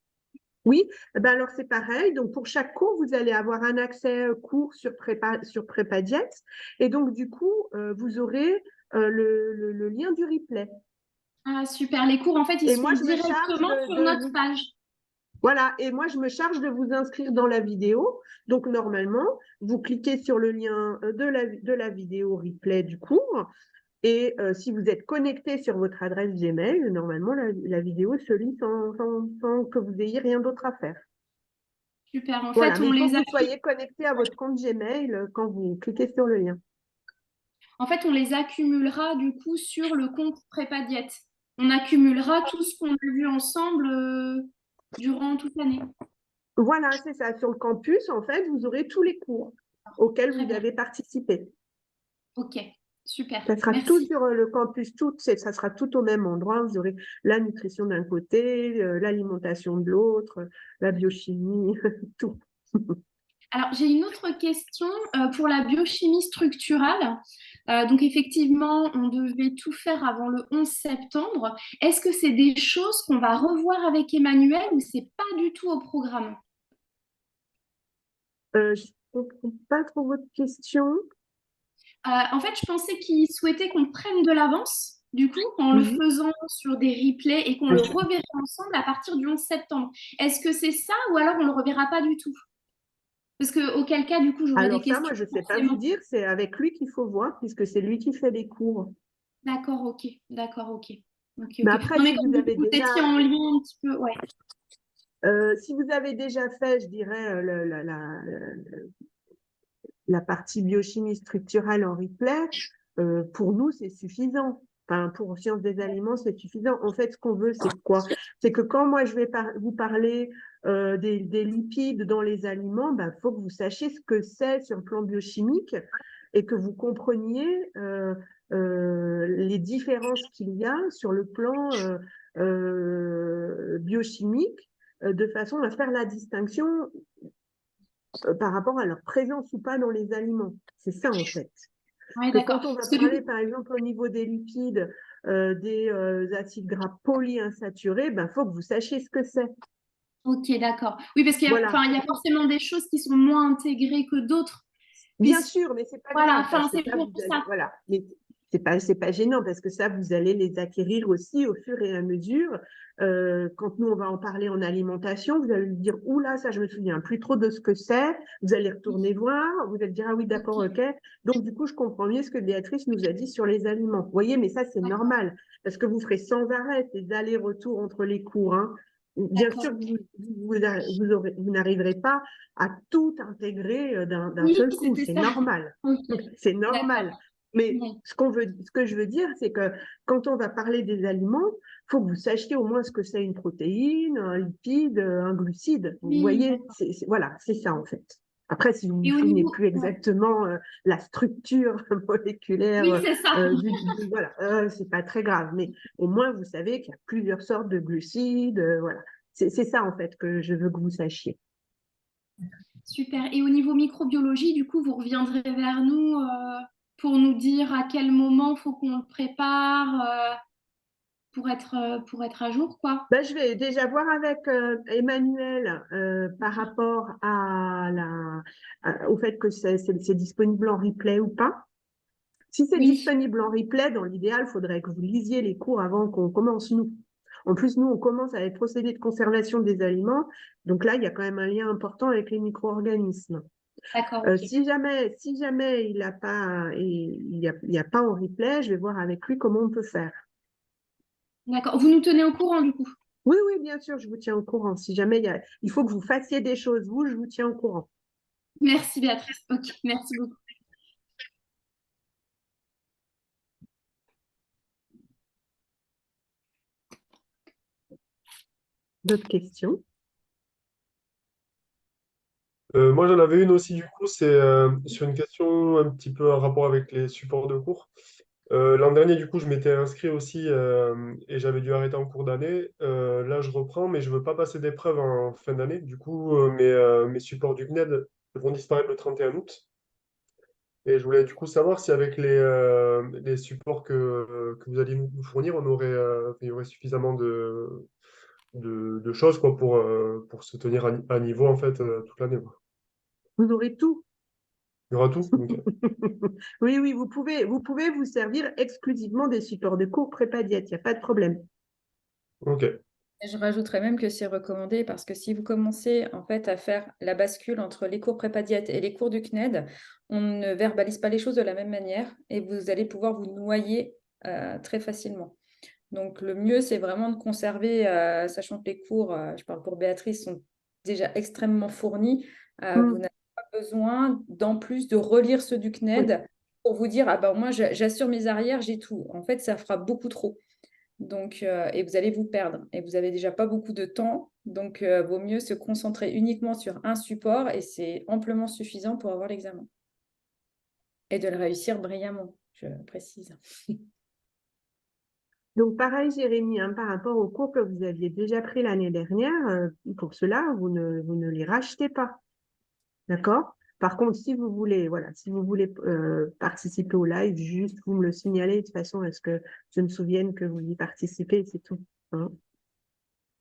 Oui, eh ben alors c'est pareil. Donc pour chaque cours, vous allez avoir un accès court sur Prépa Diète. Et donc du coup, vous aurez le lien du replay. Ah, super. Les cours, en fait, ils Et sont moi, je me charge directement sur notre page. Voilà, et moi, je me charge de vous inscrire dans la vidéo. Donc, normalement, vous cliquez sur le lien de la vidéo replay du cours. Et si vous êtes connecté sur votre adresse Gmail, normalement, la vidéo se lit sans que vous ayez rien d'autre à faire. Super. En Voilà, fait, mais on il faut les que vous accumule. soyez connecté à votre compte Gmail quand vous cliquez sur le lien. En fait, on les accumulera du coup sur le compte Prépa Diète. On accumulera tout ce qu'on a vu ensemble durant toute l'année. Voilà, c'est ça. Sur le campus, en fait, vous aurez tous les cours auxquels Très vous bien. avez participé. Ok, super. Ça sera tout Merci. sur le campus, ça sera tout au même endroit. Vous aurez la nutrition d'un côté, l'alimentation de l'autre, la biochimie, tout. Alors, j'ai une autre question pour la biochimie structurale. Donc, effectivement, on devait tout faire avant le 11 septembre. Est-ce que c'est des choses qu'on va revoir avec Emmanuel ou c'est pas du tout au programme? Je ne comprends pas trop votre question. En fait, je pensais qu'il souhaitait qu'on prenne de l'avance, du coup, en le Oui. faisant sur des replays et qu'on le reverrait ensemble à partir du 11 septembre. Est-ce que c'est ça ou alors on le reverra pas du tout? Parce que auquel cas, du coup, j'aurais des Alors ça, questions moi, je ne sais pas vous forcément. dire. C'est avec lui qu'il faut voir, puisque c'est lui qui fait les cours. D'accord, ok. D'accord, ok. Ok, Mais ok. après, Non, mais si comme vous du coup, avez vous déjà, étiez en lien un petit peu, ouais. fait, je dirais, la partie biochimie structurelle en replay, pour nous, c'est suffisant. Enfin, pour sciences des aliments, c'est suffisant. En fait, ce qu'on veut, c'est quoi? C'est que quand moi, je vais vous parler des lipides dans les aliments, il faut que vous sachiez ce que c'est sur le plan biochimique et que vous compreniez les différences qu'il y a sur le plan biochimique de façon à faire la distinction par rapport à leur présence ou pas dans les aliments. C'est ça, en fait. Ouais, Que d'accord. quand on va Parce que du parler, coup, par exemple, au niveau des lipides, des acides gras polyinsaturés, il faut que vous sachiez ce que c'est. ok, d'accord. Oui, parce qu'il y a, Voilà. enfin, il y a forcément des choses qui sont moins intégrées que d'autres. Bien sûr, mais c'est pas Voilà, grave parce enfin, que c'est ça, pour vous allez, ça. voilà. Mais c'est pas gênant parce que ça, vous allez les acquérir aussi au fur et à mesure. Quand nous, on va en parler en alimentation, vous allez lui dire, oula, ça, je me souviens plus trop de ce que c'est. Vous allez retourner voir, vous allez dire, ah oui, d'accord, Ok, ok. Donc, du coup, je comprends mieux ce que Béatrice nous a dit sur les aliments. Vous voyez, mais ça, c'est d'accord, normal parce que vous ferez sans arrêt ces allers-retours entre les cours, hein. Bien d'accord. sûr, vous n'arriverai pas à tout intégrer d'un Oui, seul coup. c'était C'est ça. normal. Ok, C'est d'accord. normal. Mais Bon. ce que je veux dire, c'est que quand on va parler des aliments, il faut que vous sachiez au moins ce que c'est une protéine, un lipide, un glucide. Vous Oui, voyez, d'accord. voilà, c'est ça en fait. Après, si vous ne Et vous au souvenez niveau, plus ouais. exactement la structure moléculaire, Oui, c'est ça. voilà, c'est pas très grave. Mais au moins, vous savez qu'il y a plusieurs sortes de glucides. Voilà, c'est ça en fait que je veux que vous sachiez. Super. Et au niveau microbiologie, du coup, vous reviendrez vers nous. pour nous dire à quel moment il faut qu'on le prépare pour être à jour, quoi. Ben, je vais déjà voir avec Emmanuel par rapport au fait que c'est disponible en replay ou pas. Si c'est Oui, disponible en replay, dans l'idéal, il faudrait que vous lisiez les cours avant qu'on commence, nous. En plus, nous, on commence avec le procédé de conservation des aliments. Donc là, il y a quand même un lien important avec les micro-organismes. d'accord, ok. Si jamais il n'y a pas en replay, je vais voir avec lui comment on peut faire. D'accord. Vous nous tenez au courant, du coup. Oui, oui, bien sûr, je vous tiens au courant. Si jamais il faut que vous fassiez des choses, je vous tiens au courant. Merci, Béatrice. Ok, merci beaucoup. D'autres questions? Moi, j'en avais une aussi, du coup, c'est sur une question un petit peu en rapport avec les supports de cours. L'an dernier, du coup, je m'étais inscrit aussi et j'avais dû arrêter en cours d'année. Là, je reprends, mais je ne veux pas passer d'épreuves en fin d'année. Du coup, mes supports du CNED vont disparaître le 31 août. Et je voulais du coup savoir si avec les supports que vous alliez nous fournir, il y aurait suffisamment de choses quoi, pour se tenir à niveau en fait toute l'année, quoi. Vous aurez tout. Il y aura tout? Ok. Oui, oui, vous pouvez vous servir exclusivement des supports de cours prépa diète, il n'y a pas de problème. Ok. Et je rajouterais même que c'est recommandé parce que si vous commencez en fait à faire la bascule entre les cours prépa diète et les cours du CNED, on ne verbalise pas les choses de la même manière et vous allez pouvoir vous noyer très facilement. Donc le mieux, c'est vraiment de conserver, sachant que les cours, je parle pour Béatrice, sont déjà extrêmement fournis. Vous n'avez pas besoin d'en plus de relire ceux du Oui. CNED pour vous dire, ah ben moi j'assure mes arrières, j'ai tout. En fait, ça fera beaucoup trop. Donc, et vous allez vous perdre. Et vous n'avez déjà pas beaucoup de temps. Donc, vaut mieux se concentrer uniquement sur un support et c'est amplement suffisant pour avoir l'examen. Et de le réussir brillamment, je précise. Donc, pareil, Jérémy, hein, par rapport aux cours que vous aviez déjà pris l'année dernière, pour cela, vous ne les rachetez pas. D'accord? Par contre, si vous voulez, voilà, si vous voulez participer au live, juste vous me le signalez de façon à ce que je me souvienne que vous y participez, c'est tout. Hein.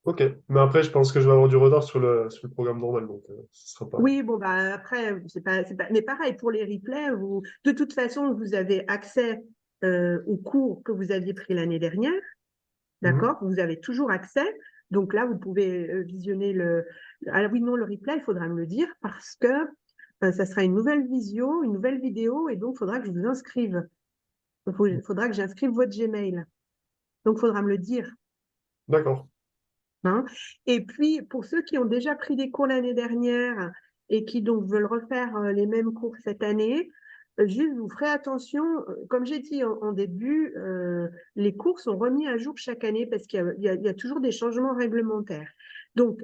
Ok. Mais après, je pense que je vais avoir du retard sur le programme normal, donc ce sera pas. Oui, bon, bah, après, c'est pas... Mais pareil, pour les replays, de toute façon, vous avez accès aux cours que vous aviez pris l'année dernière. Mhm. D'accord? Vous avez toujours accès. Donc là, vous pouvez visionner Ah oui, non, le replay, il faudra me le dire parce que ça sera une nouvelle visio, une nouvelle vidéo, et donc il faudra que je vous inscrive. Il faudra que j'inscrive votre Gmail. Donc, il faudra me le dire. D'accord. Hein. Et puis, pour ceux qui ont déjà pris des cours l'année dernière et qui donc veulent refaire les mêmes cours cette année, juste vous ferez attention, comme j'ai dit en début, les cours sont remis à jour chaque année parce qu'il y a toujours des changements réglementaires. Donc,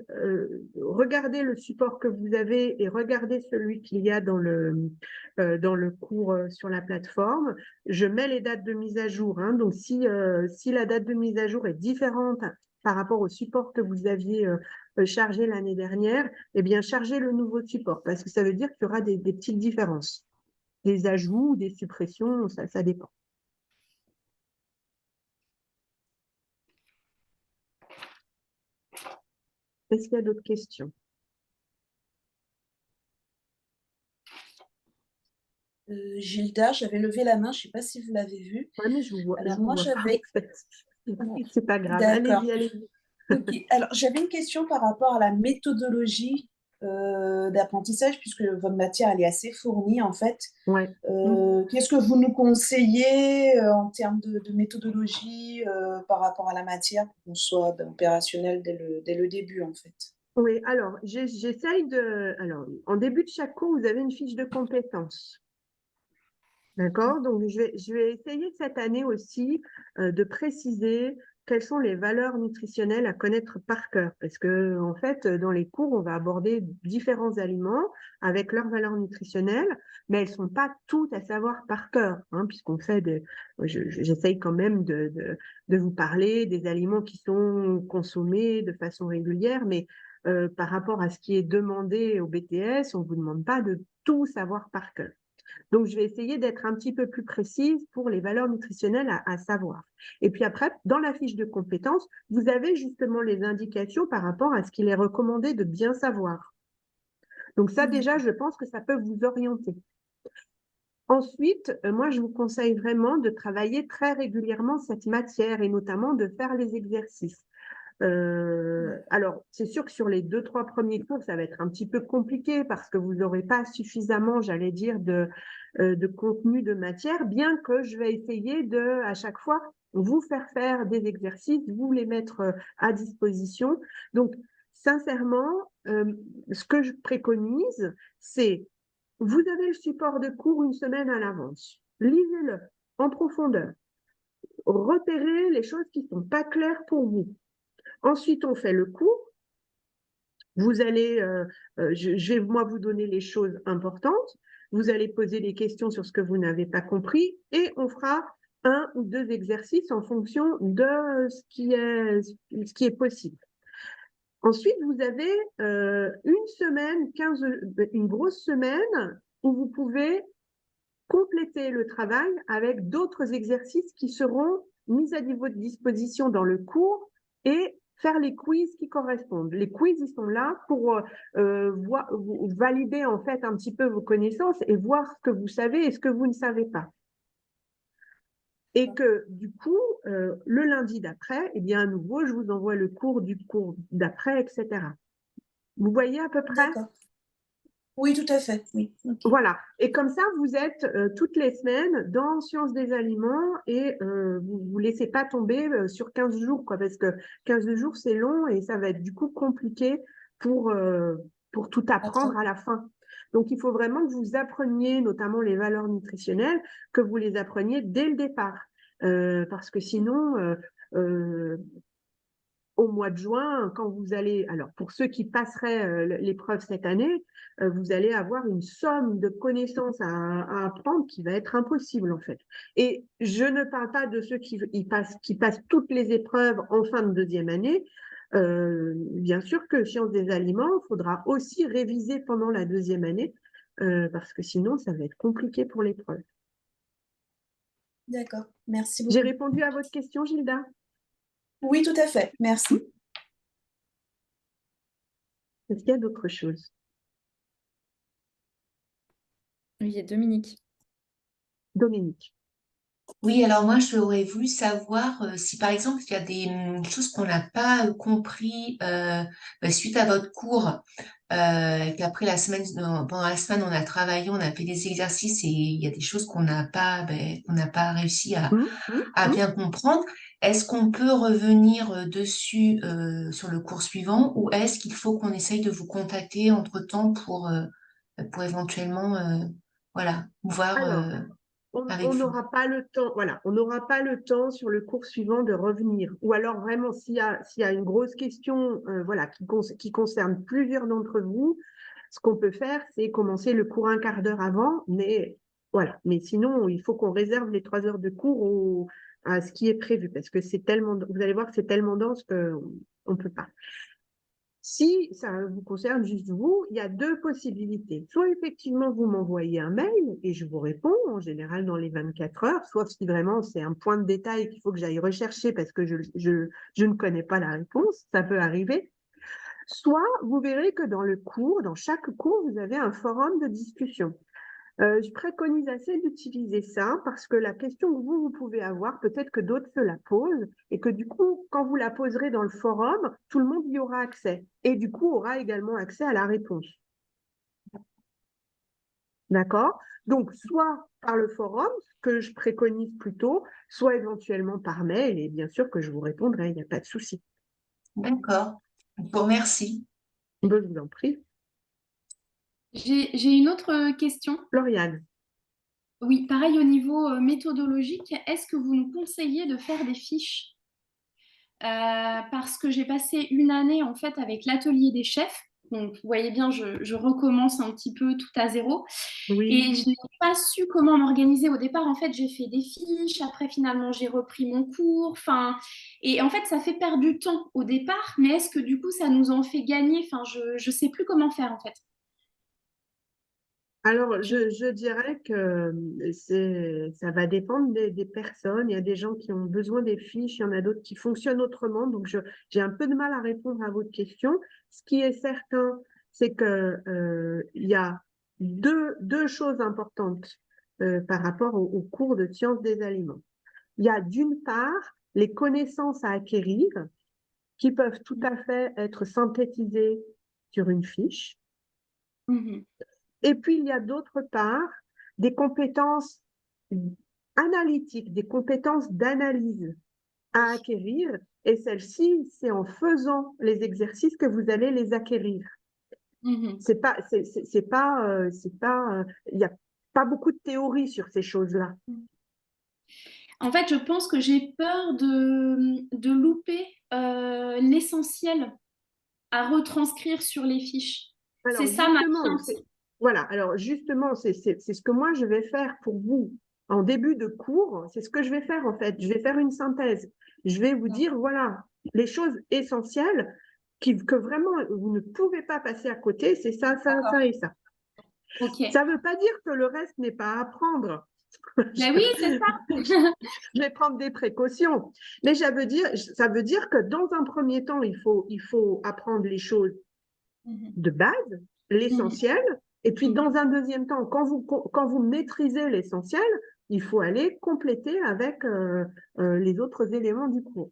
regardez le support que vous avez et regardez celui qu'il y a dans le cours sur la plateforme. Je mets les dates de mise à jour. Hein. Donc, si la date de mise à jour est différente par rapport au support que vous aviez chargé l'année dernière, eh bien, chargez le nouveau support parce que ça veut dire qu'il y aura des petites différences. Des ajouts ou des suppressions, ça dépend. Est-ce qu'il y a d'autres questions? Gilda, j'avais levé la main, je ne sais pas si vous l'avez vu. Oui, mais je vous vois, Alors moi, pas, en j'avais... fait. C'est pas grave. D'accord. Allez-y, allez-y. Ok. Alors, j'avais une question par rapport à la méthodologie d'apprentissage, puisque votre matière, elle est assez fournie, en fait. Ouais. Qu'est-ce que vous nous conseillez en termes de méthodologie par rapport à la matière pour qu'on soit opérationnel dès le début, en fait? Oui, alors, j'essaye de... Alors, en début de chaque cours, vous avez une fiche de compétences. D'accord? Donc, je vais essayer cette année aussi de préciser quelles sont les valeurs nutritionnelles à connaître par cœur. Parce que, en fait, dans les cours, on va aborder différents aliments avec leurs valeurs nutritionnelles, mais elles ne sont pas toutes à savoir par cœur, hein, puisqu'on fait j'essaye quand même de vous parler des aliments qui sont consommés de façon régulière, mais par rapport à ce qui est demandé au BTS, on ne vous demande pas de tout savoir par cœur. Donc, je vais essayer d'être un petit peu plus précise pour les valeurs nutritionnelles à savoir. Et puis après, dans la fiche de compétences, vous avez justement les indications par rapport à ce qu'il est recommandé de bien savoir. Donc ça, déjà, je pense que ça peut vous orienter. Ensuite, moi, je vous conseille vraiment de travailler très régulièrement cette matière et notamment de faire les exercices. Alors, c'est sûr que sur les 2-3 premiers cours, ça va être un petit peu compliqué parce que vous n'aurez pas suffisamment, j'allais dire, de contenu, de matière, bien que je vais essayer de, à chaque fois, vous faire des exercices, vous les mettre à disposition. Donc, sincèrement, ce que je préconise, c'est vous avez le support de cours une semaine à l'avance. Lisez-le en profondeur. Repérez les choses qui ne sont pas claires pour vous. Ensuite, on fait le cours. Vous allez, je vais moi vous donner les choses importantes. Vous allez poser des questions sur ce que vous n'avez pas compris et on fera 1 ou 2 exercices en fonction de ce qui est possible. Ensuite, vous avez une semaine, une grosse semaine où vous pouvez compléter le travail avec d'autres exercices qui seront mis à votre disposition dans le cours et faire les quiz qui correspondent. Les quiz, ils sont là pour valider en fait un petit peu vos connaissances et voir ce que vous savez et ce que vous ne savez pas. Et que du coup, le lundi d'après, eh bien à nouveau, je vous envoie le cours du cours d'après, etc. Vous voyez à peu près? D'accord. Oui, tout à fait. Oui. Okay. Voilà. Et comme ça, vous êtes toutes les semaines dans Sciences des aliments et vous ne laissez pas tomber sur 15 jours, quoi, parce que 15 jours, c'est long et ça va être du coup compliqué pour tout apprendre à la fin. Donc, il faut vraiment que vous appreniez, notamment les valeurs nutritionnelles, que vous les appreniez dès le départ. Parce que sinon, au mois de juin, quand vous allez, alors pour ceux qui passeraient l'épreuve cette année, vous allez avoir une somme de connaissances à apprendre qui va être impossible en fait. Et je ne parle pas de ceux qui passent toutes les épreuves en fin de 2e année. Bien sûr que Sciences des aliments, il faudra aussi réviser pendant la 2e année parce que sinon, ça va être compliqué pour l'épreuve. D'accord, merci beaucoup. J'ai répondu à votre question, Gilda? Oui, tout à fait, merci. Est-ce qu'il y a d'autres choses? Oui, et Dominique. Dominique. Oui, alors moi, j'aurais voulu savoir si, par exemple, il y a des choses qu'on n'a pas compris suite à votre cours, qu'après pendant la semaine, on a travaillé, on a fait des exercices et il y a des choses qu'on n'a pas réussi à bien comprendre. Est-ce qu'on peut revenir dessus sur le cours suivant ou est-ce qu'il faut qu'on essaye de vous contacter entre-temps pour éventuellement voir Alors, avec on vous? n'aura pas le temps, voilà, on n'aura pas le temps sur le cours suivant de revenir. Ou alors vraiment, s'il y a une grosse question qui concerne plusieurs d'entre vous, ce qu'on peut faire, c'est commencer le cours un quart d'heure avant, mais voilà. Mais sinon, il faut qu'on réserve les 3 heures de cours à ce qui est prévu, parce que c'est tellement, vous allez voir que c'est tellement dense qu'on ne peut pas. Si ça vous concerne juste vous, il y a 2 possibilités. Soit effectivement, vous m'envoyez un mail et je vous réponds, en général dans les 24 heures, sauf si vraiment c'est un point de détail qu'il faut que j'aille rechercher parce que je ne connais pas la réponse, ça peut arriver. Soit vous verrez que dans chaque cours, vous avez un forum de discussion. Je préconise assez d'utiliser ça parce que la question que vous pouvez avoir, peut-être que d'autres se la posent et que du coup, quand vous la poserez dans le forum, tout le monde y aura accès et du coup aura également accès à la réponse. D'accord? Donc, soit par le forum, ce que je préconise plutôt, soit éventuellement par mail et bien sûr que je vous répondrai, il n'y a pas de souci. D'accord. Bon, merci. Je vous en prie. J'ai une autre question. Lauriane. Oui, pareil au niveau méthodologique, est-ce que vous nous conseillez de faire des fiches? Parce que j'ai passé une année en fait avec l'atelier des chefs. Donc, vous voyez bien, je recommence un petit peu tout à zéro. Oui. Et je n'ai pas su comment m'organiser. Au départ, en fait, j'ai fait des fiches. Après, finalement, j'ai repris mon cours. Et en fait, ça fait perdre du temps au départ. Mais est-ce que du coup, ça nous en fait gagner? Je ne sais plus comment faire, en fait. Alors, je dirais que ça va dépendre des personnes. Il y a des gens qui ont besoin des fiches, il y en a d'autres qui fonctionnent autrement. Donc, j'ai un peu de mal à répondre à votre question. Ce qui est certain, c'est que, il y a deux choses importantes par rapport au cours de sciences des aliments. Il y a d'une part les connaissances à acquérir qui peuvent tout à fait être synthétisées sur une fiche. Mhm. Et puis, il y a d'autre part des compétences analytiques, des compétences d'analyse à acquérir. Et celles-ci, c'est en faisant les exercices que vous allez les acquérir. Mhm. Il n'y a pas beaucoup de théorie sur ces choses-là. En fait, je pense que j'ai peur de louper l'essentiel à retranscrire sur les fiches. Alors C'est ça ma justement, crainte. voilà, alors justement, c'est ce que moi je vais faire pour vous en début de cours. C'est ce que je vais faire en fait. Je vais faire une synthèse. Je vais vous dire, voilà, les choses essentielles que vraiment vous ne pouvez pas passer à côté, c'est ça, ça, ça et ça. Ok. Ça ne veut pas dire que le reste n'est pas à apprendre. Mais oui, c'est ça. Je vais prendre des précautions. Mais ça veut dire que dans un premier temps, il faut apprendre les choses de base, l'essentiel. Et puis, dans un deuxième temps, quand vous maîtrisez l'essentiel, il faut aller compléter avec les autres éléments du cours.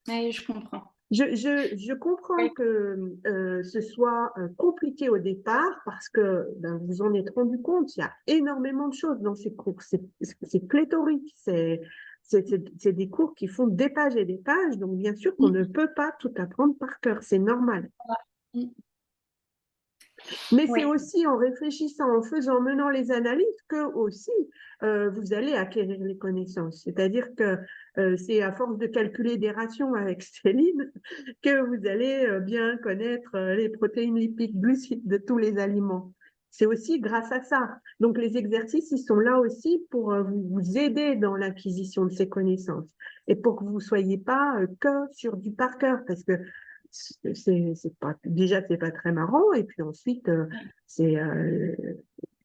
Oui, je comprends. Je comprends que ce soit compliqué au départ parce que vous en êtes rendu compte, il y a énormément de choses dans ces cours. C'est pléthorique, c'est des cours qui font des pages et des pages. Donc, bien sûr qu'on ne peut pas tout apprendre par cœur, c'est normal. Mais c'est aussi en réfléchissant, en menant les analyses que aussi vous allez acquérir les connaissances. C'est-à-dire que c'est à force de calculer des rations avec Céline que vous allez bien connaître les protéines, lipides, glucides de tous les aliments. C'est aussi grâce à ça. Donc les exercices, ils sont là aussi pour vous aider dans l'acquisition de ces connaissances et pour que vous ne soyez pas que sur du par cœur, parce que c'est pas très marrant, et puis ensuite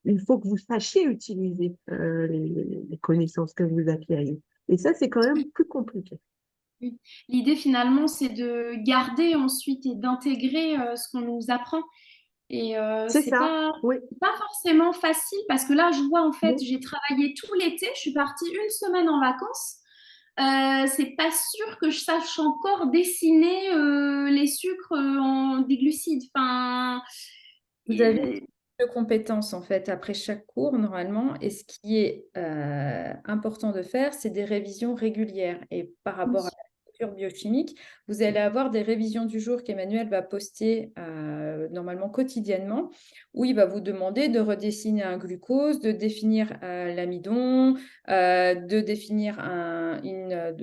il faut que vous sachiez utiliser les connaissances que vous acquériez, et ça c'est quand même plus compliqué. L'idée finalement, c'est de garder ensuite et d'intégrer ce qu'on nous apprend. Et C'est c'est ça, oui. pas forcément facile parce que là, je vois en fait, Oui. j'ai travaillé tout l'été, je suis partie une semaine en vacances. C'est pas sûr que je sache encore dessiner les sucres des glucides. Enfin, Vous avez deux compétences en fait après chaque cours normalement, et ce qui est important de faire, c'est des révisions régulières. Et par rapport à la structure biochimique, vous allez avoir des révisions du jour qu'Emmanuel va poster normalement quotidiennement, où il va vous demander de redessiner un glucose, de définir l'amidon, de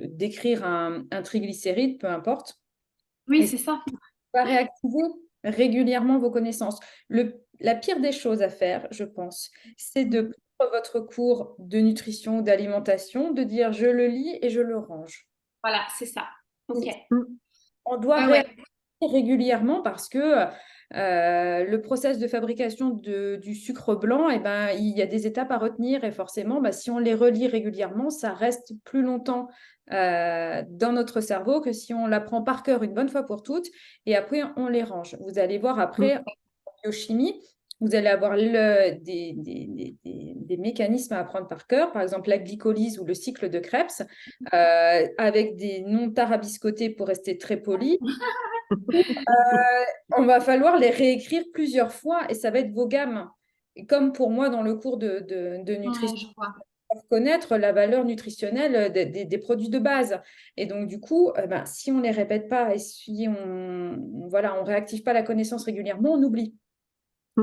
d'écrire un triglycéride, peu importe. oui, Et c'est ça. va réactiver régulièrement vos connaissances. La pire des choses à faire, je pense, c'est de prendre votre cours de nutrition ou d'alimentation, de dire je le lis et je le range. Voilà, c'est ça. Ok. On doit Ouais, réactiver régulièrement parce que le process de fabrication du sucre blanc, eh ben, il y a des étapes à retenir, et forcément, si on les relit régulièrement, ça reste plus longtemps dans notre cerveau que si on l'apprend par cœur une bonne fois pour toutes et après on les range. Vous allez voir après en biochimie, vous allez avoir des mécanismes à apprendre par cœur, par exemple la glycolyse ou le cycle de Krebs, avec des noms tarabiscotés pour rester très poli. On va falloir les réécrire plusieurs fois et ça va être vos gammes. Et comme pour moi dans le cours de nutrition, pour connaître la valeur nutritionnelle des produits de base. Et donc du coup, si on ne les répète pas et si on réactive pas la connaissance régulièrement, on oublie.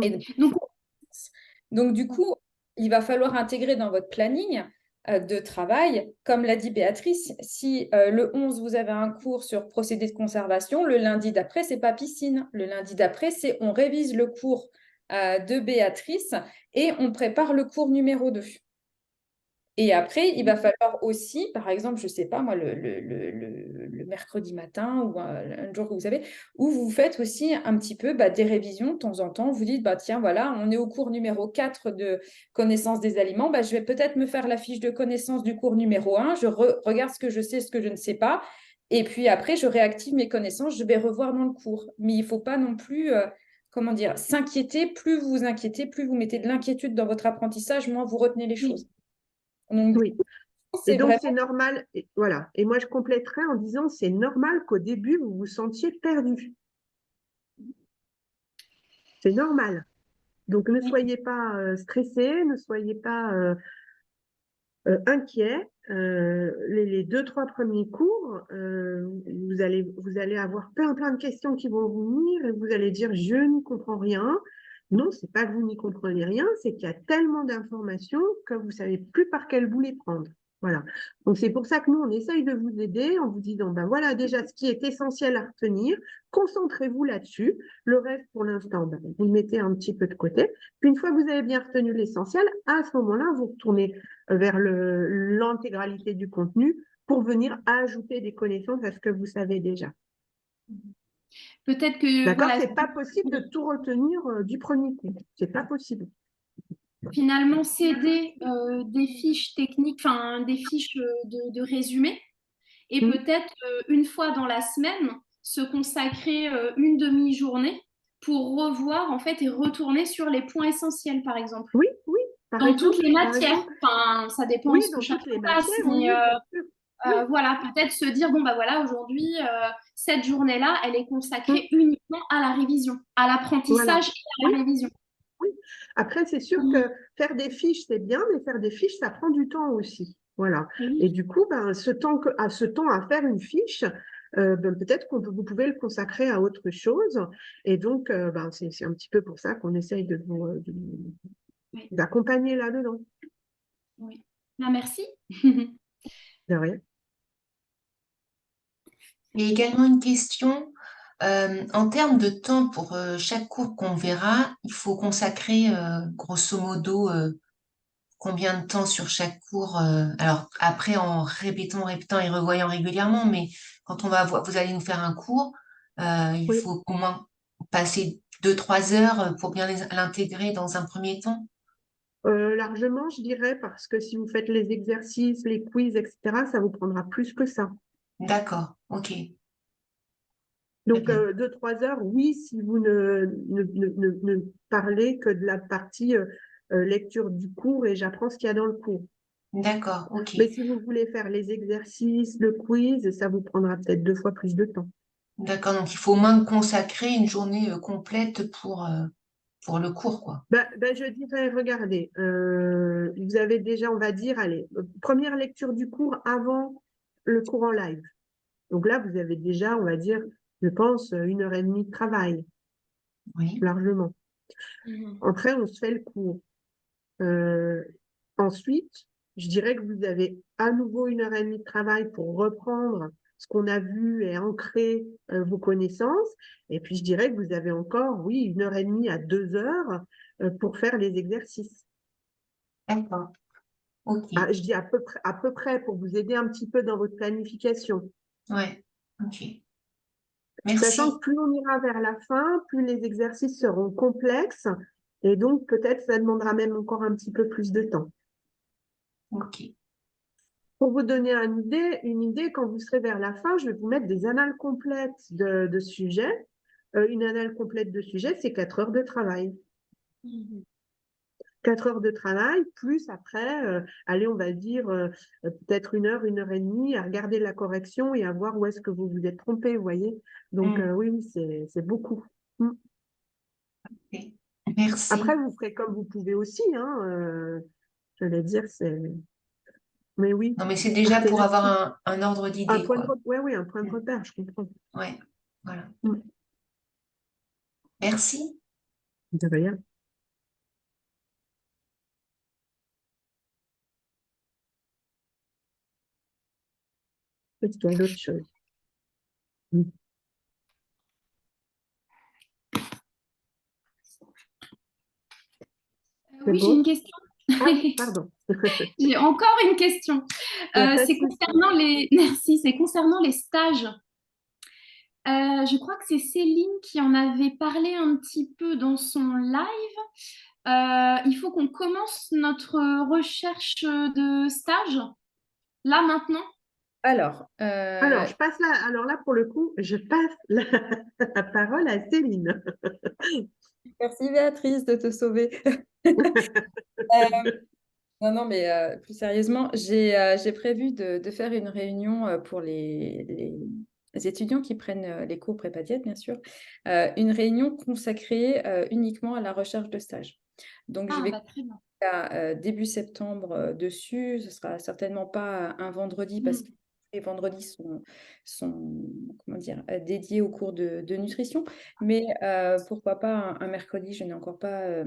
Et donc du coup, il va falloir intégrer dans votre planning de travail, comme l'a dit Béatrice, si le 11, vous avez un cours sur procédés de conservation, le lundi d'après, c'est pas piscine. Le lundi d'après, c'est on révise le cours de Béatrice et on prépare le cours numéro 2. Et après, il va falloir aussi, par exemple, je ne sais pas, moi, le mercredi matin ou un jour que vous savez, où vous faites aussi un petit peu des révisions de temps en temps. Vous dites, tiens, voilà, on est au cours numéro 4 de connaissance des aliments. Je vais peut-être me faire la fiche de connaissance du cours numéro 1. Je regarde ce que je sais, ce que je ne sais pas. Et puis après, je réactive mes connaissances. Je vais revoir dans le cours. Mais il ne faut pas non plus, comment dire, s'inquiéter. Plus vous vous inquiétez, plus vous mettez de l'inquiétude dans votre apprentissage, moins vous retenez les choses. Donc, Oui. Et c'est donc, vraiment... c'est normal. Et voilà. Et moi, je compléterais en disant, c'est normal qu'au début, vous vous sentiez perdu. C'est normal. Donc, ne soyez pas stressés, ne soyez pas inquiets. Les 2, 3 premiers cours, vous allez avoir plein de questions qui vont vous venir et vous allez dire, je n'y comprends rien. Non, c'est pas que vous n'y comprenez rien, c'est qu'il y a tellement d'informations que vous savez plus par quel bout les prendre. Voilà. Donc, c'est pour ça que nous, on essaye de vous aider en vous disant, ben voilà déjà ce qui est essentiel à retenir, concentrez-vous là-dessus. Le reste, pour l'instant, vous le mettez un petit peu de côté. Puis, une fois que vous avez bien retenu l'essentiel, à ce moment-là, vous retournez vers l'intégralité du contenu pour venir ajouter des connaissances à ce que vous savez déjà. Peut-être que D'accord, voilà, c'est pas possible de tout retenir du premier coup. C'est pas possible. finalement céder des fiches techniques, enfin des fiches de résumé, et peut-être une fois dans la semaine se consacrer une demi-journée pour revoir en fait et retourner sur les points essentiels, par exemple. Oui, oui, par Dans toutes exemple, les par matières. exemple. Enfin, ça dépend Oui, ce que dans chacun toutes les passe, matières, oui, mais oui, bien sûr. Oui. voilà, peut-être se dire, bon, bah voilà, aujourd'hui, cette journée-là, elle est consacrée Mm. uniquement à la révision, à Voilà. l'apprentissage et à la révision. Oui. Après, c'est sûr que faire des fiches, c'est bien, mais faire des fiches, ça prend du temps aussi. Voilà. Et du coup, ce temps à faire une fiche, peut-être vous pouvez le consacrer à autre chose. Et donc, c'est un petit peu pour ça qu'on essaye de vous d'accompagner là-dedans. Oui. Ah, merci. De rien. Il y a également une question. En termes de temps pour chaque cours qu'on verra, il faut consacrer grosso modo combien de temps sur chaque cours alors après en répétant et revoyant régulièrement, mais quand on va vous allez nous faire un cours, il Oui. faut au moins passer 2, 3 heures pour bien l'intégrer dans un premier temps. Largement, je dirais, parce que si vous faites les exercices, les quiz, etc., ça vous prendra plus que ça. D'accord, ok, très Donc, bien. 2, 3 heures, oui, si vous ne parlez que de la partie lecture du cours et j'apprends ce qu'il y a dans le cours. D'accord, ok. Mais si vous voulez faire les exercices, le quiz, ça vous prendra peut-être 2 fois plus de temps. D'accord, donc il faut au moins consacrer une journée complète pour le cours, quoi. Je dirais, regardez, vous avez déjà, on va dire, allez, première lecture du cours avant le cours en live. Donc là, vous avez déjà, on va dire, je pense, 1 heure et demie de travail, Oui, largement. Après, on se fait le cours. Euh, Ensuite, je dirais que vous avez à nouveau 1 heure et demie de travail pour reprendre ce qu'on a vu et ancrer vos connaissances. Et puis, je dirais que vous avez encore, oui, 1 heure et demie à 2 heures pour faire les exercices. d'accord, ok. Ah, je dis à peu près pour vous aider un petit peu dans votre planification. Ouais, ok. Sachant que Merci. plus on ira vers la fin, plus les exercices seront complexes et donc peut-être ça demandera même encore un petit peu plus de temps. Ok. Pour vous donner une idée, quand vous serez vers la fin, je vais vous mettre des annales complètes de sujets. Une annale complète de sujets, c'est 4 heures de travail. 4 heures de travail, plus après, allez, on va dire peut-être 1 heure, 1 heure et demie à regarder la correction et à voir où est-ce que vous vous êtes trompé, vous voyez. Donc oui, c'est beaucoup. Mm. Ok. Merci. Après, vous ferez comme vous pouvez aussi, hein, je vais dire, c'est... Mais oui, Non, mais c'est déjà partez pour avoir là-dessus. un ordre d'idée, quoi. Ouais, oui, un point de repère, je comprends. Ouais, voilà. Mm. Merci. De rien. Est-ce qu'il y a d'autres choses? Mm. C'est Oui, j'ai bon? une question. Ah, pardon. J'ai encore une question. Il y a pas de C'est souci. concernant les... Merci, c'est concernant les stages. Je crois que c'est Céline qui en avait parlé un petit peu dans son live. Il faut qu'on commence notre recherche de stage là maintenant. Alors, Alors, alors là, pour le coup, je passe la parole à Céline. merci Béatrice de te sauver. Non, non, mais plus sérieusement, j'ai prévu de faire une réunion pour les étudiants qui prennent les cours prépa-diète, bien sûr, une réunion consacrée uniquement à la recherche de stage. Donc, je vais Très bien. début septembre dessus. Ce sera certainement pas un vendredi parce que les vendredis sont comment dire, dédiés aux cours de nutrition. Mais pourquoi pas un mercredi, je n'ai encore pas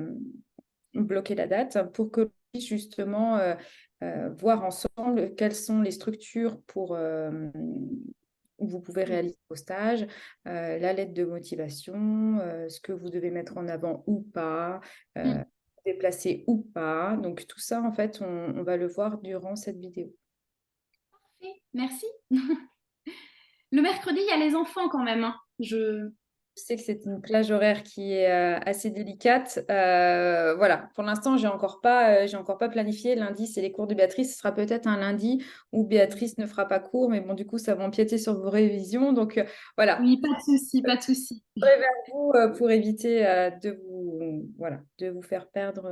bloqué la date pour que justement voir ensemble quelles sont les structures pour où vous pouvez réaliser vos stages, la lettre de motivation, ce que vous devez mettre en avant ou pas, déplacer ou pas. Donc tout ça, en fait, on va le voir durant cette vidéo. Parfait, merci. Le mercredi, il y a les enfants quand même, hein. Je sais que c'est une plage horaire qui est assez délicate. Voilà, pour l'instant, j'ai encore pas planifié. Lundi, c'est les cours de Béatrice. Ce sera peut-être un lundi où Béatrice ne fera pas cours, mais bon, du coup, ça va empiéter sur vos révisions. Donc voilà. Oui, pas de souci, pas de souci. Je vais vers vous pour éviter de vous faire perdre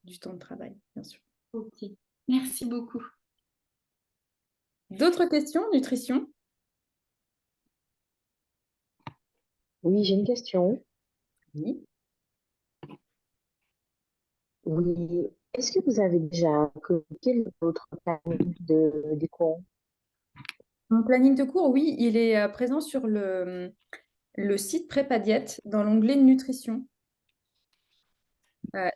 du temps de travail, bien sûr. Ok, merci beaucoup. D'autres questions, nutrition? Oui, j'ai une question. Oui. Oui. Est-ce que vous avez déjà communiqué votre planning des cours? Mon planning de cours, oui, il est présent sur le site Prépa-Diète dans l'onglet nutrition.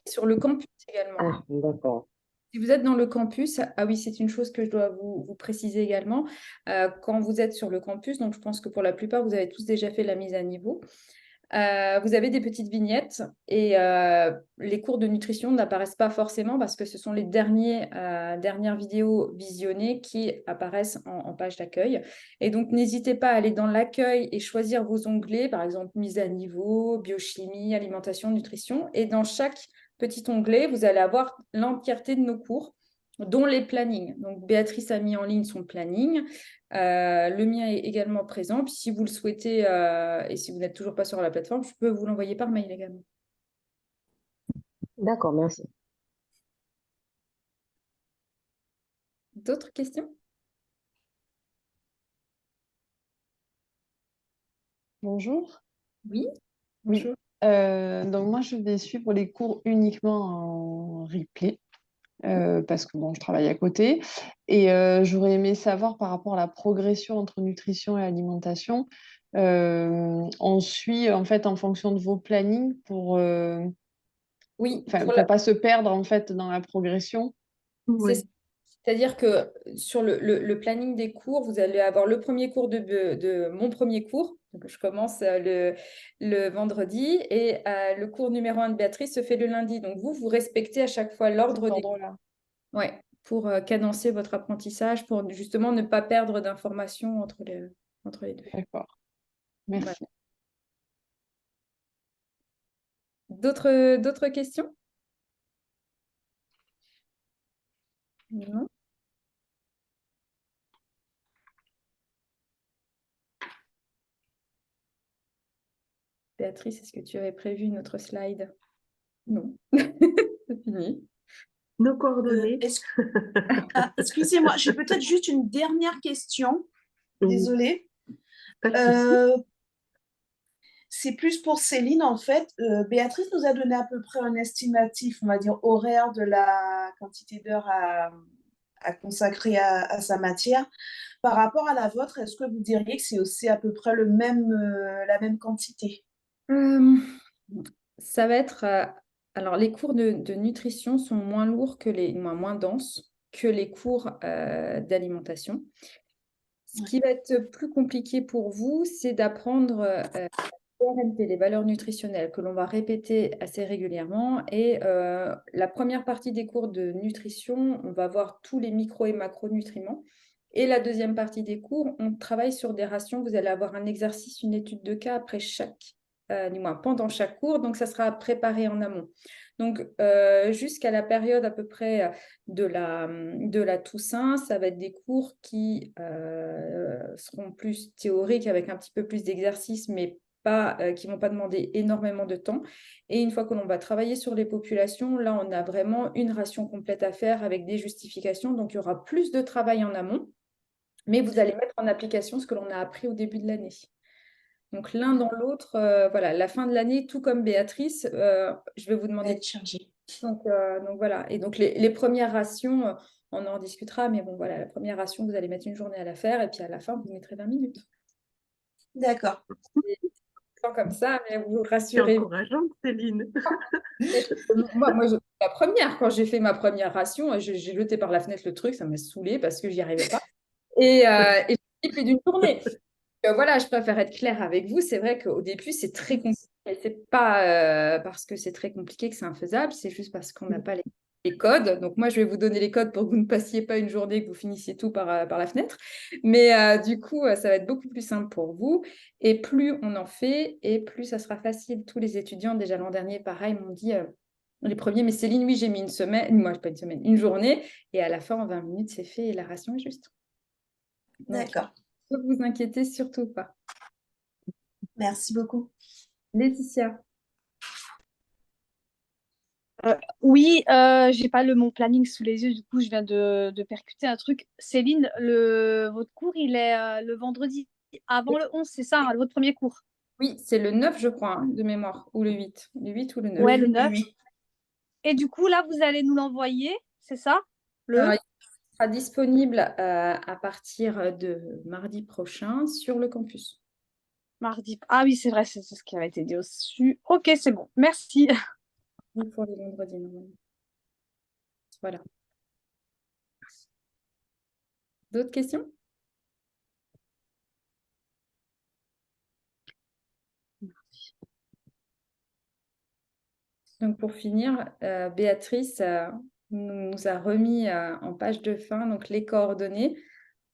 Sur le campus également. Ah, d'accord. Si vous êtes dans le campus, ah oui, c'est une chose que je dois vous préciser également. Quand vous êtes sur le campus, donc je pense que pour la plupart, vous avez tous déjà fait la mise à niveau. Vous avez des petites vignettes et les cours de nutrition n'apparaissent pas forcément parce que ce sont les dernières vidéos visionnées qui apparaissent en page d'accueil. Et donc, n'hésitez pas à aller dans l'accueil et choisir vos onglets, par exemple mise à niveau, biochimie, alimentation, nutrition. Et dans chaque petit onglet, vous allez avoir l'entièreté de nos cours, dont les plannings. Donc, Béatrice a mis en ligne son planning. Le mien est également présent. Puis si vous le souhaitez et si vous n'êtes toujours pas sur la plateforme, je peux vous l'envoyer par mail également. D'accord, merci. D'autres questions? Bonjour. Oui. Oui. Bonjour. Donc moi, je vais suivre les cours uniquement en replay parce que bon, je travaille à côté. Et j'aurais aimé savoir par rapport à la progression entre nutrition et alimentation. On suit en fait en fonction de vos plannings pour Oui, pour pas se perdre en fait dans la progression. c'est- C'est-à-dire que sur le planning des cours, vous allez avoir le premier cours de mon premier cours. Donc, je commence le vendredi et le cours numéro 1 de Béatrice se fait le lundi. Donc, vous respectez à chaque fois l'ordre des cours. Ouais, pour cadencer votre apprentissage, pour justement ne pas perdre d'informations entre les deux. D'accord. Merci. Voilà. D'autres questions? Non? Béatrice, est-ce que tu avais prévu une autre slide? Non. C'est fini. Nos coordonnées. Excusez-moi, j'ai peut-être juste une dernière question. Désolée. Pas de souci. C'est plus pour Céline, en fait. Béatrice nous a donné à peu près un estimatif, on va dire, horaire de la quantité d'heures à consacrer à sa matière. Par rapport à la vôtre, est-ce que vous diriez que c'est aussi à peu près la même quantité? Ça va être... alors, les cours de nutrition sont moins lourds moins denses que les cours d'alimentation. Ce qui va être plus compliqué pour vous, c'est d'apprendre RNP, les valeurs nutritionnelles, que l'on va répéter assez régulièrement. Et la première partie des cours de nutrition, on va voir tous les micro et macronutriments. Et la deuxième partie des cours, on travaille sur des rations. Vous allez avoir un exercice, une étude de cas après du moins pendant chaque cours. Donc, ça sera préparé en amont. Donc, jusqu'à la période à peu près de la Toussaint, ça va être des cours qui seront plus théoriques avec un petit peu plus d'exercices, mais qui ne vont pas demander énormément de temps. Et une fois que l'on va travailler sur les populations, là, on a vraiment une ration complète à faire avec des justifications. Donc, il y aura plus de travail en amont, mais vous allez mettre en application ce que l'on a appris au début de l'année. Donc, l'un dans l'autre, voilà, la fin de l'année, tout comme Béatrice, je vais vous demander Être chargé. donc voilà. Et donc, les premières rations, on en discutera, mais bon, voilà, la première ration, vous allez mettre une journée à la faire, et puis à la fin, vous mettrez 20 minutes. D'accord. Pas comme ça, mais vous C'est rassurez. encourageant, Céline. Moi, la première, quand j'ai fait ma première ration, j'ai jeté par la fenêtre le truc, ça m'a saoulée parce que j'y arrivais pas. Et j'ai fait plus d'une journée. Voilà, je préfère être claire avec vous. C'est vrai qu'au début, c'est très compliqué. Et c'est pas parce que c'est très compliqué que c'est infaisable, c'est juste parce qu'on n'a pas les codes. Donc, moi, je vais vous donner les codes pour que vous ne passiez pas une journée, que vous finissiez tout par la fenêtre. Mais du coup, ça va être beaucoup plus simple pour vous. Et plus on en fait, et plus ça sera facile. Tous les étudiants, déjà l'an dernier, pareil, m'ont dit les premiers, mais Céline, oui, j'ai mis une semaine, moi, pas une semaine, une journée. Et à la fin, en 20 minutes, c'est fait et la ration est juste. Donc, D'accord. ne vous inquiétez surtout pas. Merci beaucoup. Laetitia. Oui, j'ai pas mon planning sous les yeux, du coup, je viens de percuter un truc. Céline, votre cours, il est le vendredi avant le 11, c'est ça, hein, votre premier cours? Oui, c'est le 9, je crois, hein, de mémoire, ou le 8. Le 8 ou le 9. Ouais, le 9. Oui. Et du coup, là, vous allez nous l'envoyer, c'est ça? Il sera disponible à partir de mardi prochain sur le campus. Mardi. Ah oui, c'est vrai, c'est ce qui avait été dit au-dessus. Ok, c'est bon. Merci. Pour les vendredis, normalement. Voilà. D'autres questions? Donc, pour finir, Béatrice nous a remis en page de fin donc, les coordonnées,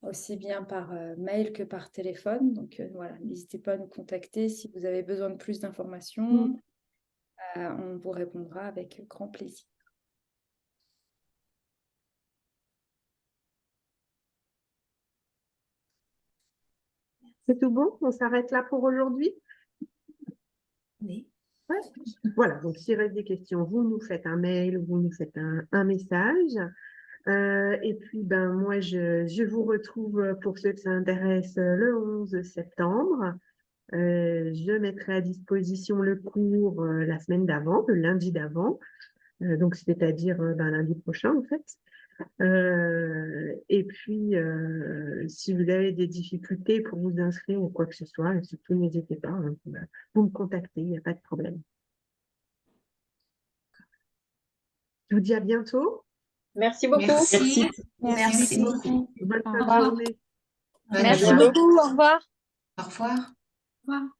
aussi bien par mail que par téléphone. Donc, voilà, n'hésitez pas à nous contacter si vous avez besoin de plus d'informations. On vous répondra avec grand plaisir. C'est tout bon? On s'arrête là pour aujourd'hui? Oui. Ouais. Voilà, donc s'il reste des questions, vous nous faites un mail, vous nous faites un message. Et puis, moi, je vous retrouve pour ceux que ça intéresse le 11 septembre. Je mettrai à disposition le cours la semaine d'avant, le lundi d'avant, donc c'est-à-dire lundi prochain en fait. Et puis, si vous avez des difficultés pour vous inscrire ou quoi que ce soit, surtout n'hésitez pas, hein, vous me contactez, il n'y a pas de problème. Je vous dis à bientôt. Merci beaucoup. Merci. Merci beaucoup. Bonne fin de revoir. journée. Bonne Merci journée. beaucoup. Au revoir. Au revoir. Au revoir.